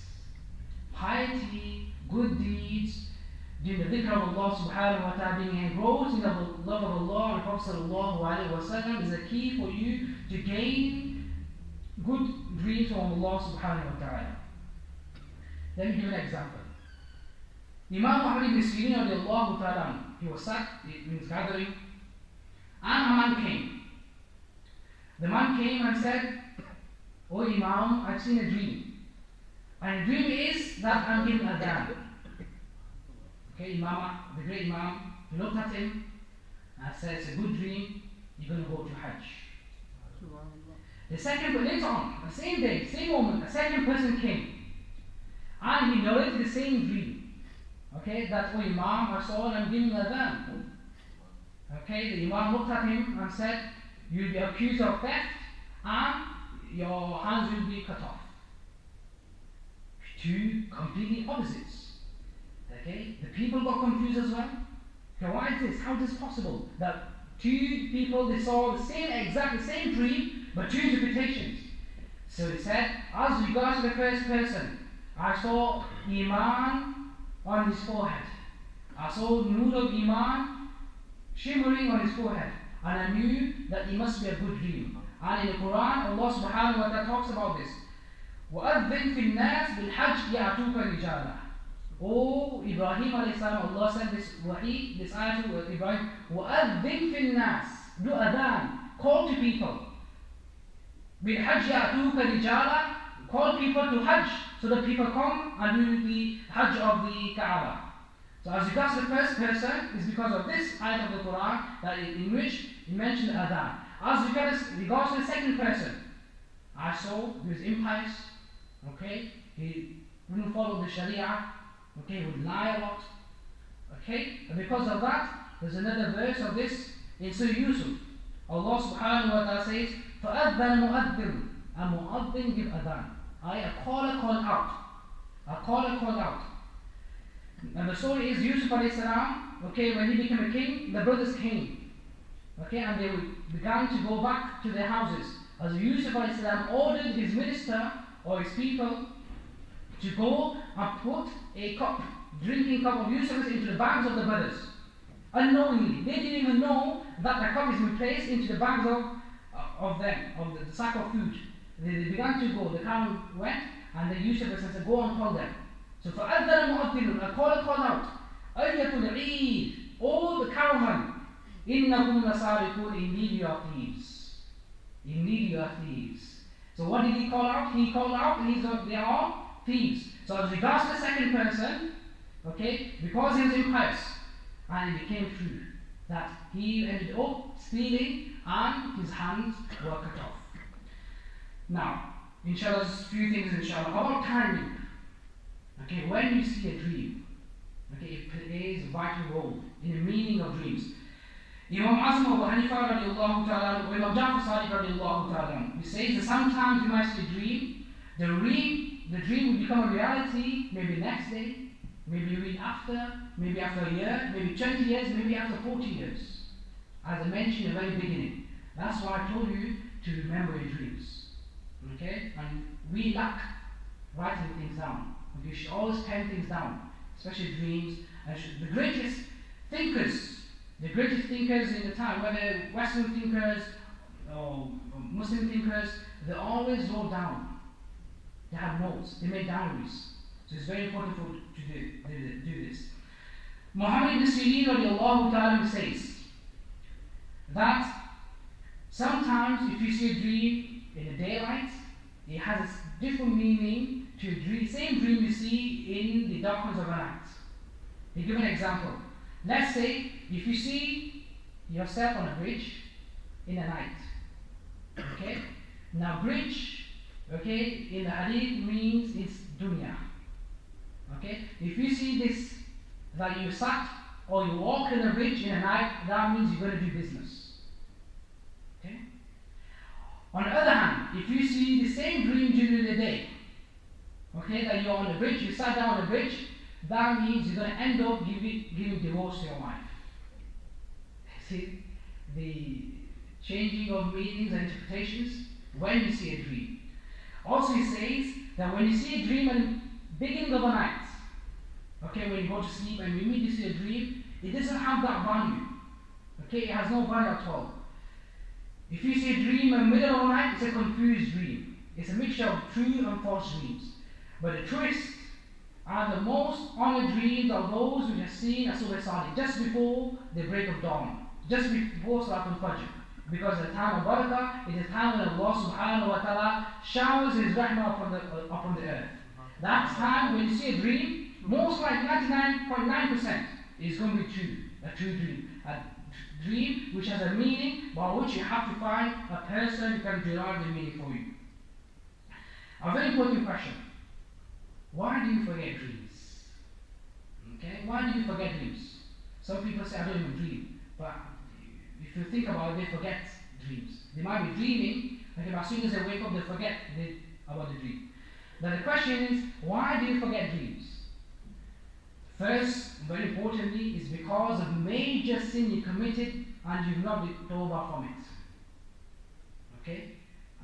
Piety, good deeds, doing the dhikr of Allah subhanahu wa ta'ala, being engrossed in the love of Allah and Prophet sallallahu alayhi wa sallam is a key for you to gain good dreams from Allah subhanahu wa ta'ala. Let me give an example. Imam Muhammad ibn Sirin radiallahu ta'ala, he was sat in his gathering, and a man came. The man came and said, "Oh Imam, I've seen a dream. And the dream is that I'm giving adhan." Okay, Imam, the great Imam, he looked at him and said, "It's a good dream, you're going to go to Hajj." The second, but later on, the same day, same moment, a second person came and he narrated the same dream. Okay, that, "Oh Imam, I saw and I'm giving adhan." Okay, the Imam looked at him and said, "You'll be accused of theft and your hands will be cut off." Two completely opposites. Okay, the people got confused as well. Okay, why is this? How is this possible? That two people, they saw exactly the same dream, but two interpretations. So he said, as regards to the first person, I saw Iman on his forehead. I saw Nur of Iman shimmering on his forehead. And I knew that it must be a good dream. And in the Quran, Allah subhanahu wa ta'ala talks about this. وَأَذِّنْ فِي النَّاسِ بِالْحَجِّ يَعْتُوكَ رِجَالًا. Oh, Ibrahim alayhi salam, Allah sent this wahi, this ayah to Ibrahim. وَأَذِّنْ فِي النَّاسِ. Do adhan. Call to people. بِالْحَجِّ يَعْتُوكَ رِجَالًا. Call people to Hajj, so that people come and do the Hajj of the Kaaba. So as regards to the first person, is because of this ayah of the Quran, that in which he mentioned adhan. As regards to the second person, I saw he was impious, okay, he wouldn't follow the Sharia, okay, he would lie a lot, okay, and because of that, there's another verse of this in Surah Yusuf. Allah subhanahu wa ta'ala says, فَأَذَّنَ مُؤَذِّنٌ. A mu'adhin give adhan. A caller called out. A caller called out. And the story is Yusuf alayhi salam, okay, when he became a king, the brothers came. Okay, and they began to go back to their houses. As Yusuf ﷺ ordered his minister or his people to go and put a drinking cup of Yusuf's into the bags of the brothers. Unknowingly. They didn't even know that the cup is been placed into the bags of the sack of food. They began to go. The camel went, and then Yusuf said, go and call them. So فَأَذَّنَ مُؤَذِّنٌ, a caller called out, أَيَّةُ الْعِيدِ, all the caravan, إِنَّكُمْ لَسَارِقُونَ, indeed you are thieves. Indeed you are thieves. So what did he call out? He called out, they are all thieves. So as regards to the second person, okay, because he was impious, and it became true that he ended up stealing and his hands were cut off. Now, inshallah, there's a few things inshallah. About timing. Okay, when you see a dream, okay, it plays a vital role in the meaning of dreams. Imam Azm Abu Hanifa radiallahu ta'ala, or Imam Jafar Sadiq radiallahu ta'ala, he says that sometimes you might see a dream, the dream will become a reality maybe next day, maybe a week after, maybe after a year, maybe 20 years, maybe after 40 years. As I mentioned in the very beginning, that's why I told you to remember your dreams. Okay? And we lack writing things down. You should always pen things down, especially dreams. And the greatest thinkers in the time, whether Western thinkers or Muslim thinkers, they always wrote down. They have notes, they make diaries. So it's very important to do this. Muhammad ibn Sirin radiallahu ta'ala says that sometimes if you see a dream in the daylight, it has a different meaning to a dream, same dream you see in the darkness of a night. He give an example. Let's say if you see yourself on a bridge in the night. Okay? Now bridge, okay, in the hadith means it's dunya. Okay? If you see this, that you sat or you walk in a bridge in the night, that means you're going to do business. Okay? On the other hand, if you see the same dream during the day, okay, that you're on the bridge, you sat down on the bridge, that means you're going to end up giving divorce to your wife. See the changing of meanings and interpretations when you see a dream. Also, he says that when you see a dream at the beginning of a night, okay, when you go to sleep and you immediately see a dream, it doesn't have that value. Okay, it has no value at all. If you see a dream in the middle of the night, it's a confused dream. It's a mixture of true and false dreams. But the truest and the most honored dreams are those which are seen as Subh just before the break of dawn, just before Salat al-Fajr. Because the time of barakah is the time when Allah subhanahu wa ta'ala showers His rahmah upon the earth. That time when you see a dream, most like 99.9% is going to be true, a true dream. A dream which has a meaning by which you have to find a person who can derive the meaning for you. A very important question. Why do you forget dreams? Okay, why do you forget dreams? Some people say, I don't even dream. But if you think about it, they forget dreams. They might be dreaming, but as soon as they wake up, they forget about the dream. Now the question is, why do you forget dreams? First, very importantly, is because of major sin you committed and you've not been tawbah from it. Okay?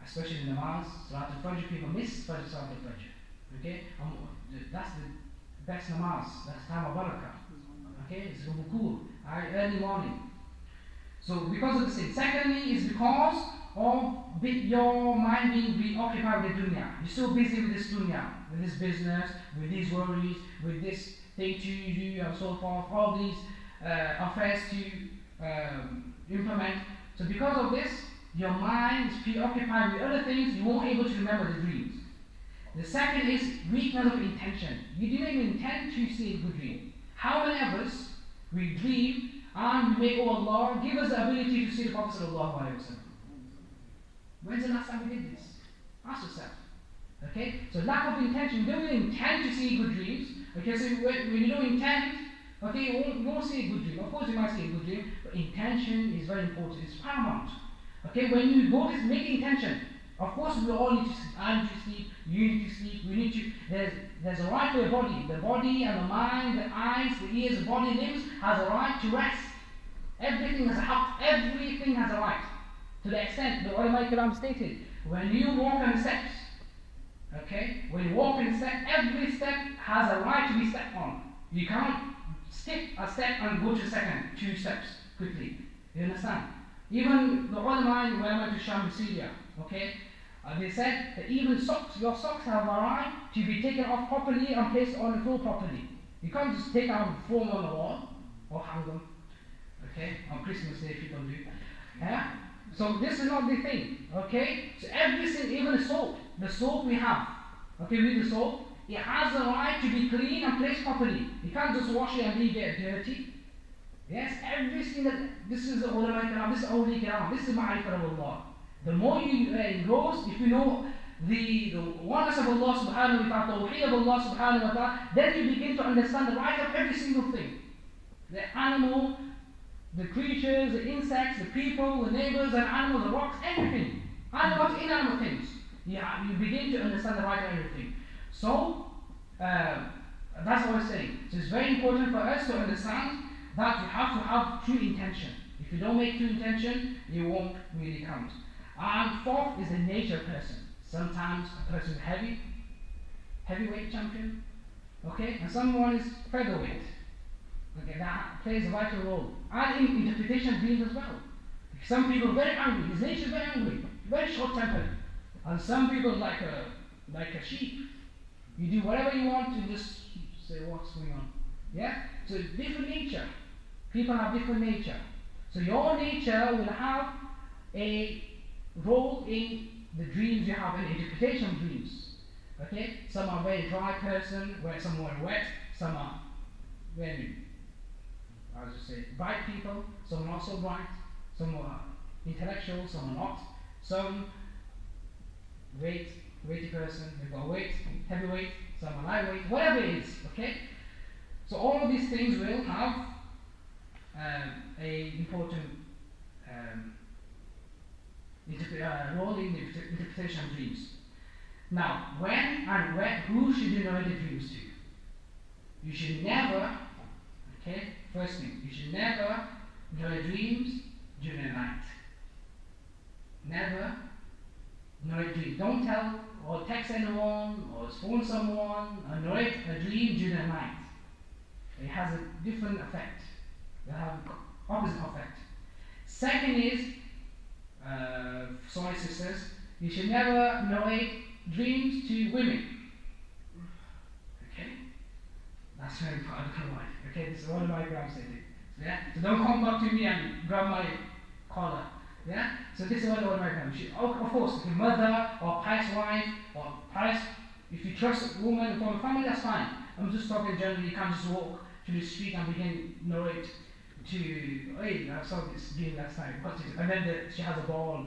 Especially in namaz, Salat al-Fajr, people miss Salat al-Fajr. Okay? That's the best namaz, that's time of barakah. Okay? It's ruku'ah, early morning. So because of the sin. Secondly, is because of your mind being occupied with dunya. You're so busy with this dunya, with this business, with these worries, with this thing to do and so forth, all these affairs to implement. So because of this, your mind is preoccupied with other things, you won't be able to remember the dreams. The second is weakness of intention. You didn't even intend to see a good dream. How many of us, we dream and we may, oh Allah, give us the ability to see the Prophet sallallahu alaihi wasallam. When's the last time we did this? Ask yourself. Okay? So lack of intention. You don't really intend to see good dreams. Okay, so when you don't intend, okay, you won't see a good dream. Of course you might see a good dream, but intention is very important. It's paramount. Okay, when you go to make intention, of course we all need to sleep. I need to sleep, you need to sleep, we need to, there's a right to the body. The body and the mind, the eyes, the ears, the body, limbs has a right to rest. Everything has a haqq, everything has a right. To the extent, the ulama kiram stated, when you walk on steps, okay, when you walk in step, every step has a right to be stepped on. You can't skip a step and go to the second, 2 steps quickly. You understand? Even the ulama, when I went to Sham, Syria, okay, they said that even socks, your socks have a right to be taken off properly and placed on the floor properly. You can't just take out and throw them on the wall or hang them. Okay, on Christmas Day people do. Yeah? So this is not the thing. Okay? So everything, even the soap we have, okay, with the soap, it has the right to be clean and placed properly. You can't just wash it and leave it dirty. Yes, everything that, this is the ulama kiram, this is awliya kiram, this is ma'rifah of Allah. The more you engross, if you know the oneness of Allah subhanahu wa ta'ala, tawheed of Allah subhanahu wa ta'ala, then you begin to understand the right of every single thing. The animal, the creatures, the insects, the people, the neighbors and animals, the rocks, everything. Animals, inanimate things. You begin to understand the right of everything. So, that's what I'm saying. So it's very important for us to understand that you have to have true intention. If you don't make true intention, you won't really count. And fourth is the nature person. Sometimes a person is heavyweight champion, okay, and someone is featherweight. Okay, that plays a vital role. And in interpretation of dreams as well. Some people are very angry. His nature is very angry, very short-tempered. And some people like a sheep. You do whatever you want to just say what's going on. Yeah? So different nature. People have different nature. So your nature will have a role in the dreams you have, in interpretation of dreams. Okay? Some are very dry person, where some are wet, some are very, I would just say, bright people, some are not so bright, some are intellectual, some are not. Some weighty person, they've got weight, heavyweight, some are lightweight, whatever it is, okay? So all of these things will have a important role in the interpretation of dreams. Now, when and where, who should you narrate the dreams to? You should never, okay, first thing, you should never narrate dreams during the night. Never narrate dreams. Don't tell or text anyone or phone someone or narrate a dream during the night. It has a different effect. It will have opposite effect. Second is, sorry sisters, you should never narrate dreams to women. Okay? That's very important. Okay, this is one of my grams stated. Yeah? So don't come back to me and grab my collar. Yeah? So this is one of my grams. Of course, if your mother or pious wife or pious, if you trust a woman from a family, that's fine. I'm just talking generally. You can't just walk to the street and begin narrate to, hey, I saw this dream last night, and then she has a ball,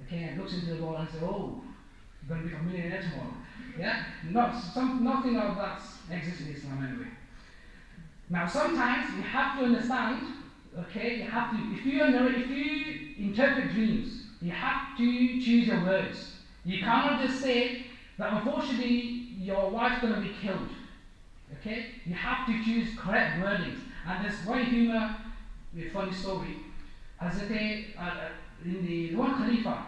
okay, and looks into the ball and says, oh, you're going to become a millionaire tomorrow. Yeah? Nothing of that exists in Islam anyway. Now sometimes you have to understand, okay, if you interpret dreams, you have to choose your words. You cannot just say that unfortunately your wife's going to be killed. Okay? You have to choose correct wordings. And there's one funny story. In the one Khalifa,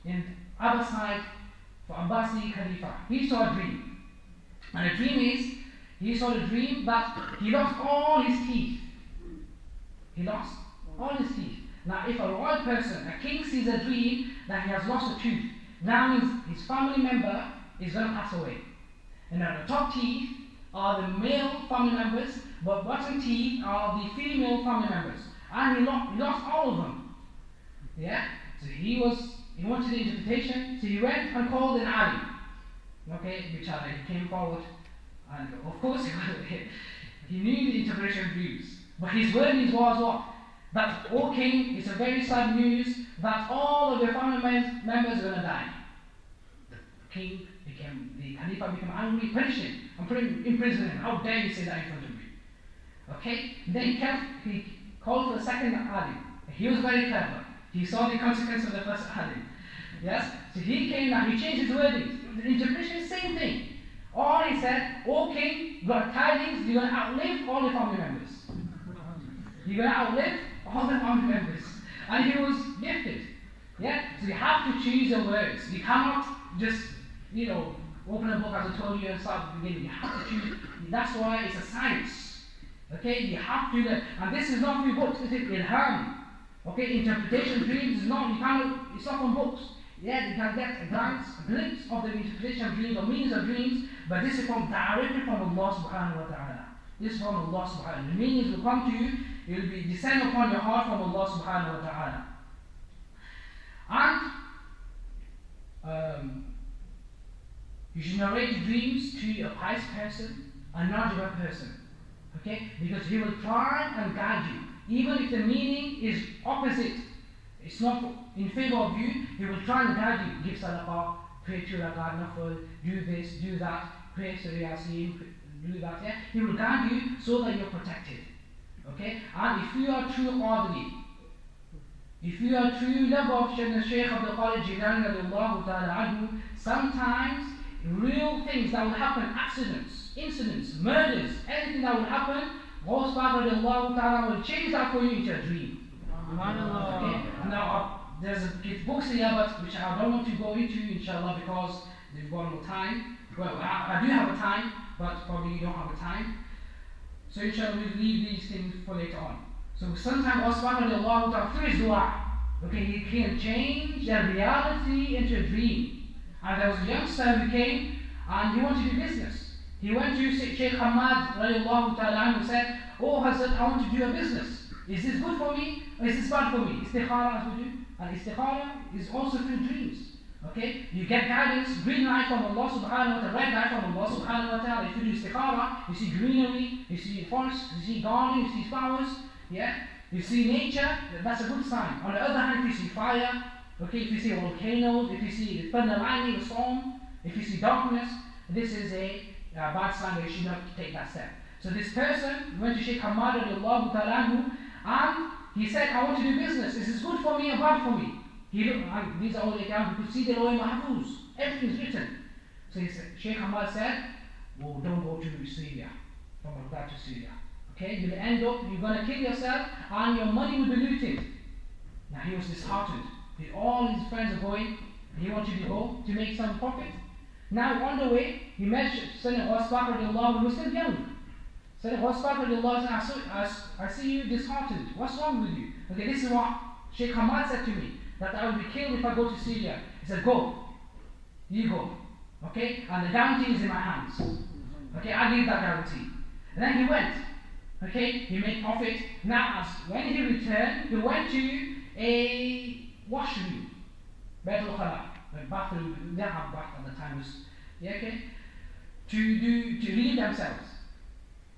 in Abbaside, for Abbasi Khalifa, he saw a dream. And the dream is, he saw the dream that he lost all his teeth. He lost all his teeth. Now if a royal person, a king, sees a dream that he has lost a tooth, that means his family member is going to pass away. And now the top teeth are the male family members, but bottom teeth are the female family members. And he lost all of them. Yeah? So he wanted the interpretation, so he went and called an alim. Okay, which he came forward. And of course, he knew the interpretation of dreams. But his wording was what? That, O king, it's a very sad news that all of your family members are going to die. The Khalifa became angry, punished him, and put him in prison. How dare you say that in front of me? Okay? Then he called for the second alim. He was very clever. He saw the consequence of the first alim. Yes? So he came and he changed his wording. The interpretation is the same thing. Or he said, O king, you got tidings, you're going to outlive all your family members. You're going to outlive all the family members. And he was gifted. Yeah? So you have to choose your words. You cannot just, open a book as I told you and start at the beginning. You have to choose. That's why it's a science. Okay? You have to learn. And this is not from books, this is ilham. Okay? Interpretation of dreams is not, it's not from books. Yeah, you can get a glimpse of the interpretation of dreams or meanings of dreams, but this is directly from Allah subhanahu wa ta'ala. This is from Allah subhanahu wa ta'ala. The meanings will come to you, it will be descend upon your heart from Allah subhanahu wa ta'ala. And you should narrate dreams to a pious person, a knowledgeable person. Okay? Because he will try and guide you. Even if the meaning is opposite, it's not in favor of you, he will try and guide you. Give sadaqah, pray to your God, nafal, do this, do that, pray to Yasin, do that. Yeah? He will guide you so that you're protected. Okay? And if you are true Qadri, if you are true lover of Shaykh Abdul Qadir Jilani radiallahu ta'ala anhu, sometimes real things that will happen, accidents, incidents, murders, anything that will happen, Allah radiallahu ta'ala will change that for you into a dream. Okay? Now, there's books here which I don't want to go into, inshallah, because we've got no time. Well, I do have a time, but probably you don't have a time. So inshallah, we'll leave these things for later on. So sometimes Allah ta'ala through his dua, okay, he can change the reality into a dream. And there was a youngster who came and he wanted to do business. He went to Shaykh Hamad radiallahu ta'ala and said, "Oh Hazrat, I want to do a business. Is this good for me or is this bad for me?" Istikhara as we do. And istikhara is also through dreams. Okay? You get guidance, green light from Allah subhanahu wa ta'ala, red light from Allah subhanahu wa ta'ala. If you do istikhara, you see greenery, you see forests, you see garden, you see flowers, yeah? You see nature, that's a good sign. On the other hand, if you see fire, okay, if you see volcanoes, if you see thunder, lightning, a storm, if you see darkness, this is a bad sign that you should not take that step. So this person went to Shaykh Hamad radiallahu ta'ala and he said, "I want to do business. Is this good for me or bad for me?" He looked, and these are all the accounts, you could see the Lawh Mahfuz. Everything is written. So he said, Shaykh Hamad said, "Well, don't go to Syria, from Baghdad to Syria. Okay, you'll end up, you're going to kill yourself and your money will be looted." Now he was disheartened. All his friends are going, he wanted to go to make some profit. Now on the way, he met Sayyidina Ghasbaq radiallahu, who was still young. Sayyidina Ghasbaq radiallahu said, I see you disheartened. What's wrong with you? Okay, this is what Shaykh Hamad said to me, that I will be killed if I go to Syria. He said, "Go. You go. Okay? And the guarantee is in my hands. Okay, I give that guarantee." And then he went. Okay, he made profit. Now, when he returned, he went to a washroom, Baitul Khala, a bathroom. They have bath at the time, okay, to relieve themselves.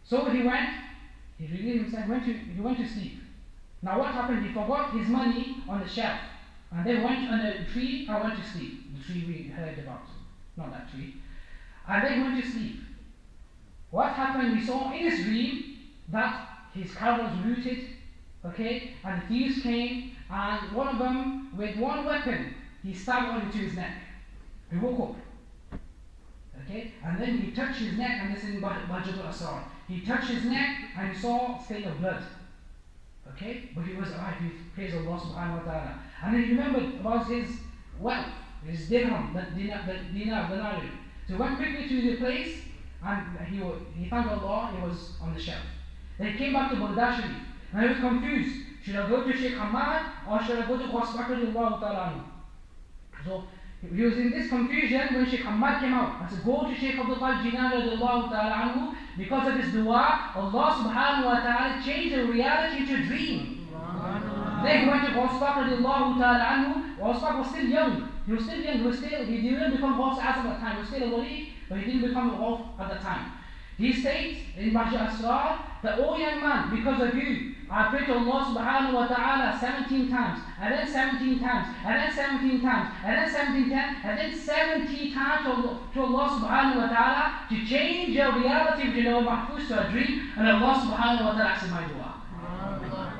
So he went. He relieved himself. He went to sleep. Now, what happened? He forgot his money on the shelf, and then went on a tree and went to sleep. The tree we heard about, not that tree. And then he went to sleep. What happened? He saw in his dream that his car was looted, okay, and the thieves came, and one of them, with one weapon, he stabbed one into his neck. He woke up, okay, and then he touched his neck, and this is in Bajjat al-Asrar. He touched his neck, and he saw a stain of blood, okay, but he was alive. He praised Allah subhanahu wa ta'ala. And then he remembered about his wealth, his dirham, the dinar. So he went quickly to the place, and he found Allah, he was on the shelf. Then he came back to Baghdad Sharif, and he was confused. Should I go to Shaykh Hamad or should I go to Ghasbaq radiallahu ta'ala? So he was in this confusion when Shaykh Hamad came out and said, "Go to Shaykh Abdul Qadir Jilani radiallahu ta'ala. Because of his dua, Allah subhanahu wa ta'ala changed the reality into a dream." Then he went to Ghasbaq radiallahu ta'ala. Ghasbaq was still young. He didn't become Ghaus at that time. He was still a wali, but he didn't become a Ghaus at the time. He states in Bajjat al-Asrar that, "Oh young man, because of you, I prayed to Allah subhanahu wa ta'ala 17 times, and then 17 times, and then 17 times, and then 17 times, and then 70 times to Allah subhanahu wa ta'ala to change your reality of your mahfuz to a dream, and Allah subhanahu wa ta'ala accepted my dua."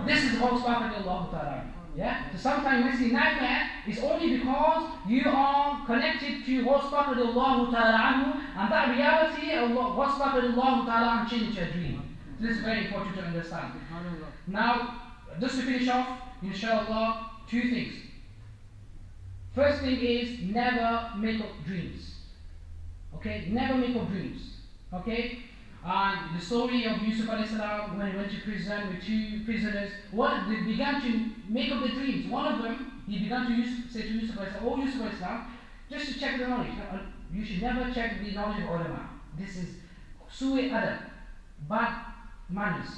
This is Ghasbaq radiallahu ta'ala. Yeah? So sometimes when you see nightmare, it's only because you are connected to Ghasbaq radiallahu ta'ala, and that reality of Ghasbaq radiallahu ta'ala changed your dream. This is very important to understand. Now, just to finish off, inshallah, two things. First thing is never make up dreams. Okay, never make up dreams. Okay, and the story of Yusuf alayhi salam when he went to prison with two prisoners, what they began to make up the dreams. One of them, he began to say to Yusuf alayhi salam, "Oh Yusuf alayhi salam, just to check the knowledge. You should never check the knowledge of ulama. This is su'i adab, bad manners,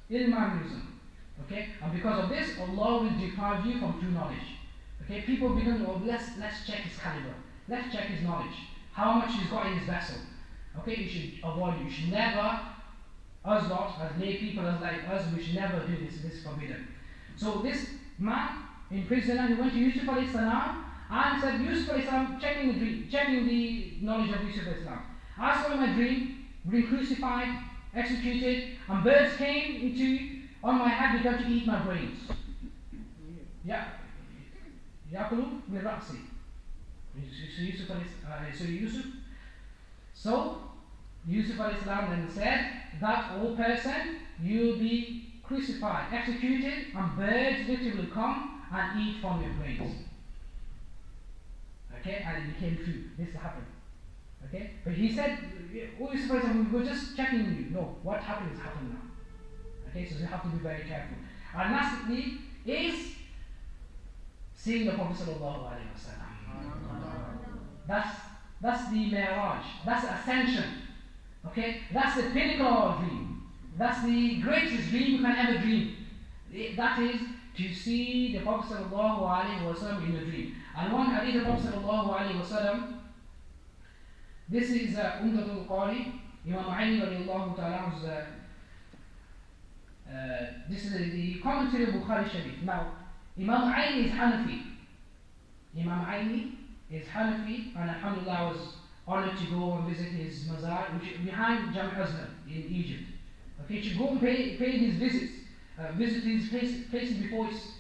ill-mannerism. Okay, and because of this, Allah will deprive you from true knowledge. Okay, people begin, oh, let's check his caliber, let's check his knowledge, how much he's got in his vessel. Okay, you should avoid it. You should never, us lot, as lay people, as like us, we should never do this. This is forbidden. So this man in prison, he went to Yusuf alayhi salam and said, Yusuf alayhi salam, checking the dream, checking the knowledge of Yusuf alayhi salam. I saw in my dream, being crucified, executed, and birds came on my head, began to eat my brains. Yeah. Yakulu min ra'si. So Yusuf alayhi salam then said that all person, you will be crucified, executed, and birds literally will come and eat from your brains. Okay, and it became true. This happened. Okay, but he said, oh Yusuf alayhi salam, we were just checking you. No, what happened is happened now. Okay, so you have to be very careful. And lastly is seeing the Prophet sallallahu alaihi wasallam. That's the Mi'raj. That's the ascension. Okay, that's the pinnacle of dream. That's the greatest dream you can ever dream. That is to see the Prophet sallallahu alaihi wasallam in a dream. And one hadith of the Prophet sallallahu alaihi wasallam. This is Umdatul Qari, Imam Aini radiallahu ta'ala. This is the commentary of Bukhari Sharif. Now, Imam Aini is Hanafi. Imam Aini is Hanafi, and alhamdulillah I was honored to go and visit his mazar, which is behind Jami' Azhar in Egypt. Okay, to go and pay his visits, visit his places before it's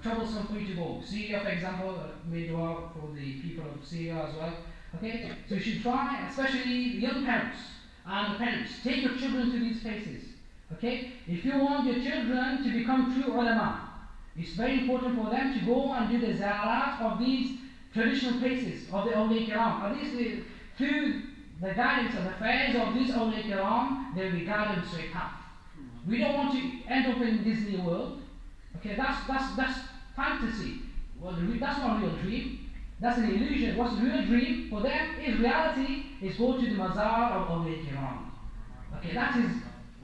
troublesome for you to go. Syria, for example, made dua for the people of Syria as well. Okay, so you should try, especially young parents and parents, take your children to these places. Okay, if you want your children to become true ulama, it's very important for them to go and do the ziyarat of these traditional places of the awliya kiram. At least through the guidance and affairs of these awliya kiram, they will guide them straight path. We don't want to end up in Disney World. Okay, that's fantasy. Well, that's not a real dream. That's an illusion. What's the real dream for them is reality. Is go to the mazar of awliya kiram. Okay, that is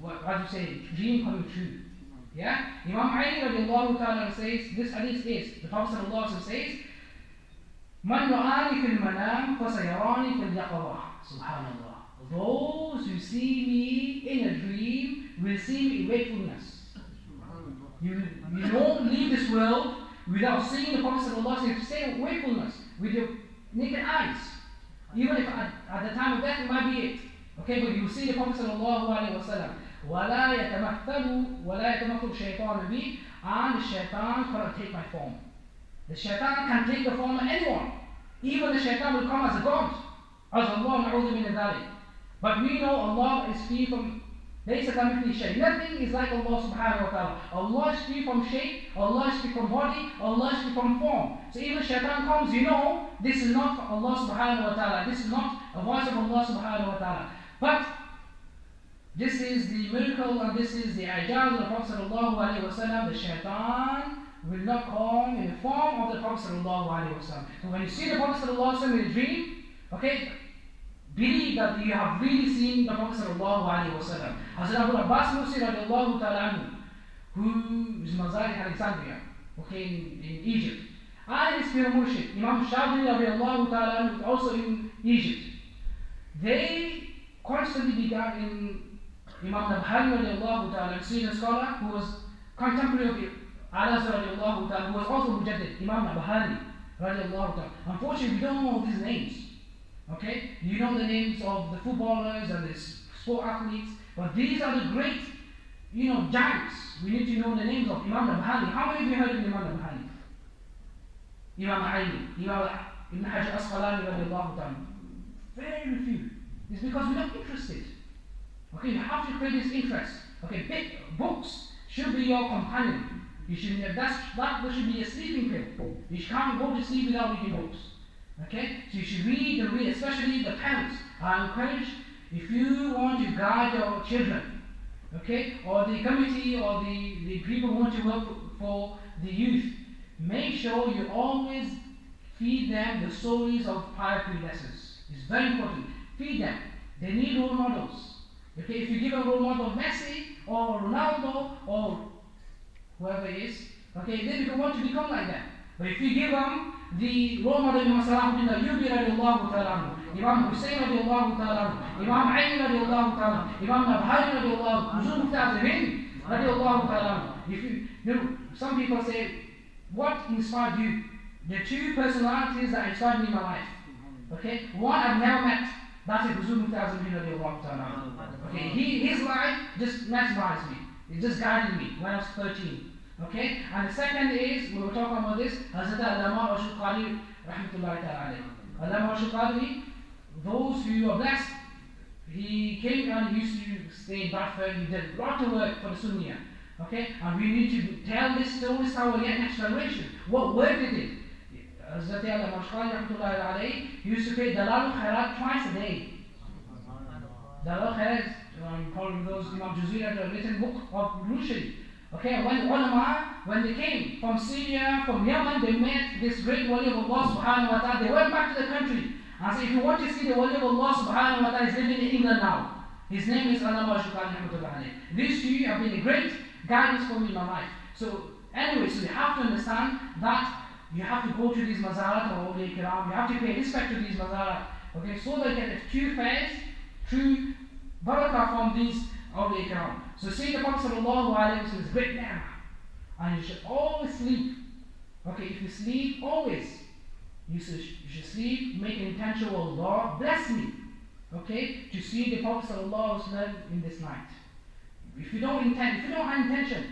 what you say, dream coming true. Yeah? Imam Ali radiallahu ta'ala says, this hadith is, the Prophet sallallahu alaihi wasallam says, Man ra'ani fil manam fasayarani fil yaqawah. Subhanallah. Those who see me in a dream will see me in wakefulness. You don't leave this world without seeing the Prophet sallallahu alaihi wasallam, say wakefulness with your naked eyes. Even if at the time of death it might be it. Okay, but you will see the Prophet sallallahu alaihi wasallam. وَلَا يَتَمَثَّلُ الشَّيْطَانُ بِي, and the shaitan cannot take my form. The shaitan can take the form of anyone. Even the shaitan will come as a god. As Allah na'udhu min dhalik. But we know Allah is free from لَيْسَ كَمِثْلِهِ شَيْءٍ. Nothing is like Allah subhanahu wa ta'ala. Allah is free from shape, Allah is free from body, Allah is free from form. So even shaitan comes, you know, this is not Allah subhanahu wa ta'ala. This is not a voice of Allah subhanahu wa ta'ala. But this is the miracle and this is the ijaz of the Prophet sallallahu alaihi wasallam. The shaitan will not come in the form of the Prophet sallallahu alaihi wasallam. So when you see the Prophet sallallahu alaihi wasallam in a dream, okay, believe that you have really seen the Prophet sallallahu alaihi wasallam. Hazrat Abu Abbas Musi radiallahu ta'ala anhu, who is Mazar in Alexandria, okay, in Egypt, and his Pir Murshid, Imam Shafi'i radiallahu ta'ala anhu, also in Egypt. They constantly began in Imam Nabhani radiallahu ta'ala, a senior scholar who was contemporary of Al-Azhar radiallahu ta'ala, who was also Mujaddid, Imam Nabhani radiallahu ta'ala. Unfortunately, we don't know these names. Okay? You know the names of the footballers and the sport athletes, but these are the great, giants. We need to know the names of Imam Nabhani. How many of you heard of Imam Nabhani? Imam Aini, Imam Ibn Hajar Asqalani radiallahu ta'ala. Very few. It's because we're not interested. Okay, you have to create this interest. Okay, big books should be your companion. You should that should be a sleeping pill. You can't go to sleep without reading books. Okay? So you should read and read, especially the parents are encouraged if you want to guide your children, okay, or the committee or the people who want to work for the youth, make sure you always feed them the stories of prior predecessors. It's very important. Feed them. They need role models. Okay, if you give a role model of Messi or Ronaldo or whoever it is, okay, then you want to become like that. But if you give them the role model of Imam Salahuddin Ayyubi radiallahu ta'ala, Imam Hussein radiallahu ta'ala, Imam Ayn radiallahu ta'ala, Imam Nabhani radiallahu, Nuzul Muftazir radiallahu ta'ala. If you, some people say, what inspired you? The two personalities that inspired me in my life. Okay, one I've never met. That's a Nuzul Muftazir radiallahu ta'ala. Okay, his life just mesmerized me. It just guided me when I was 13. Okay, and the second is, we were talking about this, Hazrat Allama Rashid Qadri rahmatullahi ta'ala alayhi. Allama Rashid Qadri, those who are blessed, he came and he used to stay in Bradford, he did a lot of work for the Sunniya. Okay, and we need to tell this story how we get next generation. What work they did. Hazrat Allama Rashid Qadri rahmatullahi alayhi, he used to pay Dalal Khairat twice a day. Dalal Khairat, probably those Imam Juzri had a written book of Rushdi. Okay, when ulama, when they came from Syria, from Yemen, they met this great wali of Allah subhanahu wa ta'ala. They went back to the country and said, if you want to see the wali of Allah subhanahu wa ta'ala, he's living in England now. His name is Allama Rashid Qadri rahmatullahi alayhi. These two have been a great guidance for me in my life. So anyway, so you have to understand that you have to go to these mazarat or awliya kiram, you have to pay respect to these mazarat. Okay, so that you get a true fairs, true barakah from these awliya kiram. So see the Prophet sallallahu alayhi wa sallam is great ni'mah. And you should always sleep. Okay, if you sleep, always. You should sleep, make an intention, oh Lord, bless me. Okay, to see the Prophet sallallahu alayhi wa sallam in this night. If you don't have intention,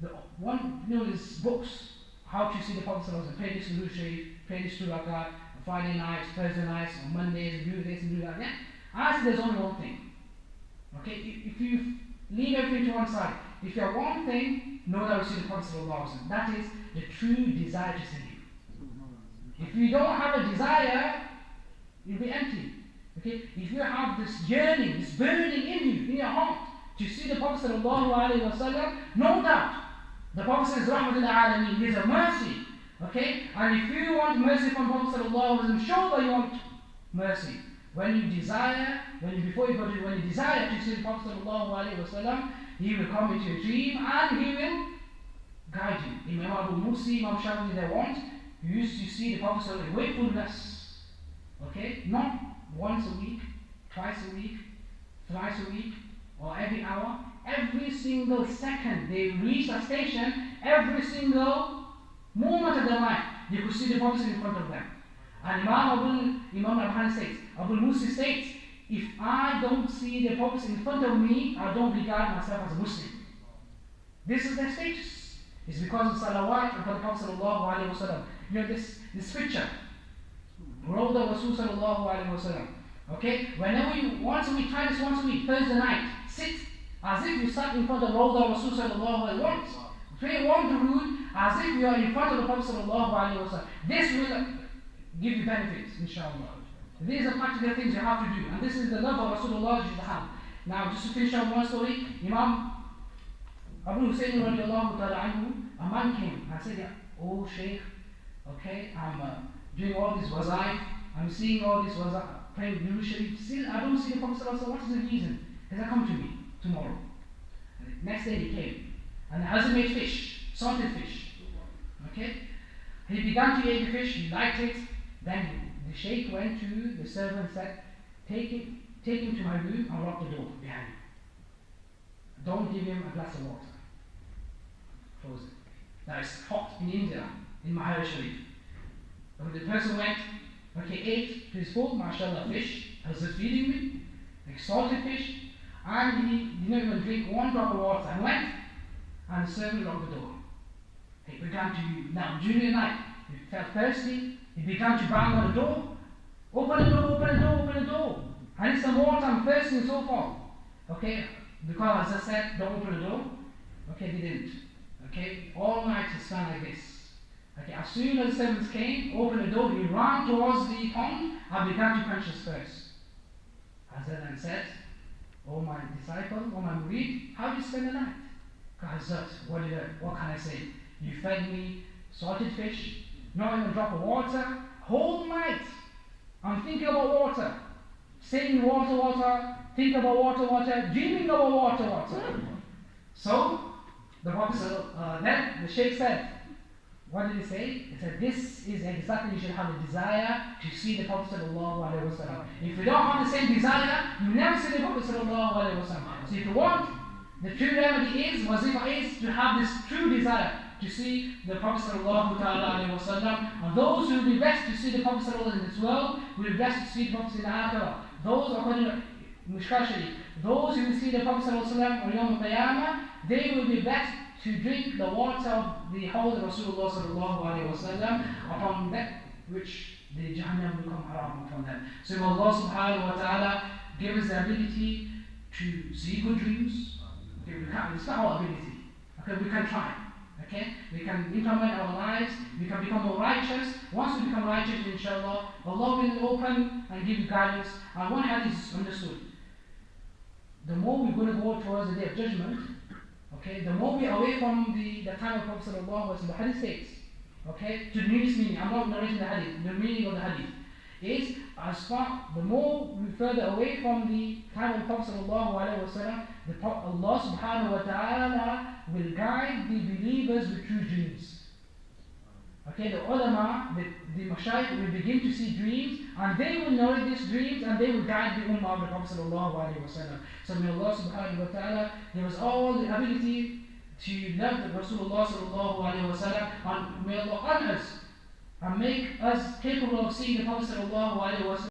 the one, is books, how to see the Prophet sallallahu alayhi wa sallam, pray this Durood Sharif, pray this 2 rakat, Friday nights, Thursday nights, on Mondays, do this and do that. Yeah? I say there's only one thing. Okay, if you leave everything to one side. If you have one thing, know that we see the Prophet sallallahu alaihi wasallam. That is the true desire to see him. If you don't have a desire, you'll be empty. Okay? If you have this yearning, this burning in you, in your heart, to see the Prophet sallallahu alaihi wasallam, no doubt, the Prophet says, Rahmatul Alameen, he is a mercy. Okay? And if you want mercy from Prophet sallallahu alaihi wasallam, show that you want mercy. When you desire, when you desire to see the Prophet sallallahu alaihi wasallam, he will come into your dream and he will guide you. Imam Abu Musi, Imam Shafi'i, they want, you used to see the Prophet sallallahu alaihi wasallam wakefulness. Okay? Not once a week, twice a week, thrice a week, or every hour. Every single second they reach a station, every single moment of their life, you could see the Prophet in front of them. And Imam Nabhani states, Abu Musi states, if I don't see the Prophet in front of me, I don't regard myself as a Muslim. This is their status. It's because of salawat for the Prophet sallallahu alaihi wasallam. You know this picture, Rawda Rasul sallallahu alaihi wasallam. Okay, whenever you try this once a week, Thursday night, sit as if you sat in front of Rawda Rasul sallallahu alaihi wasallam. Pray one durood as if you are in front of the Prophet sallallahu alaihi wasallam. This will give you benefits, inshallah. These are practical things you have to do, and this is the love of Rasulullah. Now, just to finish up one story, Imam Abu Hussein radiallahu ta'ala anhu, a man came and said, oh Shaykh, okay, I'm doing all this wazaif, I'm seeing all this wazaif, praying Durood Sharif, still I don't see the Prophet sallallahu alaihi wasallam. What is the reason? He said, come to me tomorrow. And the next day he came, and the husband made fish, salted fish. Okay, he began to eat the fish, he liked it. Then the Shaykh went to the servant and said, take him to my room and lock the door behind him. Don't give him a glass of water. Close it. That is hot in India, in Mahara Sharif. But the person went, okay, ate to his full, mashallah, fish, as if feeding me, like salted fish, and he didn't even drink one drop of water, and went, and the servant locked the door. He began to, now during the night, he felt thirsty. He began to bang on the door. Open the door, open the door, open the door. I need some water, I'm thirsty and so forth. Okay, because as I said, don't open the door. Okay, they didn't. Okay, all night he spent like this. Okay, as soon as the servants came, opened the door, he ran towards the pond and began to quench his thirst. Hazrat then said, "Oh my disciple, oh my murid, how did you spend the night?" Hazrat, what can I say? You fed me salted fish, not even a drop of water, whole night. I'm thinking about water, saying water, water, think about water, water, dreaming about water, water. So, the Prophet then the Shaykh said, what did he say? He said, this is exactly, you should have a desire to see the Prophet sallallahu alaihi wasallam. If you don't have the same desire, you never see the Prophet sallallahu alaihi wasallam. So if you want, the true remedy is, wazifa is to have this true desire to see the Prophet sallallahu alaihi wasallam. And those who will be blessed to see the Prophet sallallahu in this world, will be blessed to see the Prophet in the akhirah. Those, according to Mishkah Sharif, those who will see the Prophet sallallahu on Yawm al-Qiyamah, they will be blessed to drink the water of the holy Rasulullah sallallahu alaihi wasallam, upon that which the Jahannam will become haram upon them. So may Allah subhanahu wa ta'ala give us the ability to see good dreams. Okay, it's not our ability. Okay, we can try. Okay, we can implement our lives, we can become more righteous. Once we become righteous, inshallah, Allah will open and give you guidance. And one hadith is understood. The more we're going to go towards the day of judgment, okay, the more we are away from the time of Prophet sallallahu alaihi wasallam, the hadith states, okay, to the nearest meaning, I'm not narrating the hadith, the meaning of the hadith is, the more we further away from the time of Prophet sallallahu alaihi wasallam, Allah subhanahu wa ta'ala will guide the believers with true dreams. Okay, the ulama, the mashayikh will begin to see dreams, and they will narrate these dreams, and they will guide the ummah of the Prophet sallallahu alaihi wasallam. So may Allah subhanahu wa ta'ala give us all the ability to love the Rasulullah sallallahu alaihi wasallam, and may Allah honor us and make us capable of seeing the Prophet sallallahu alaihi wasallam.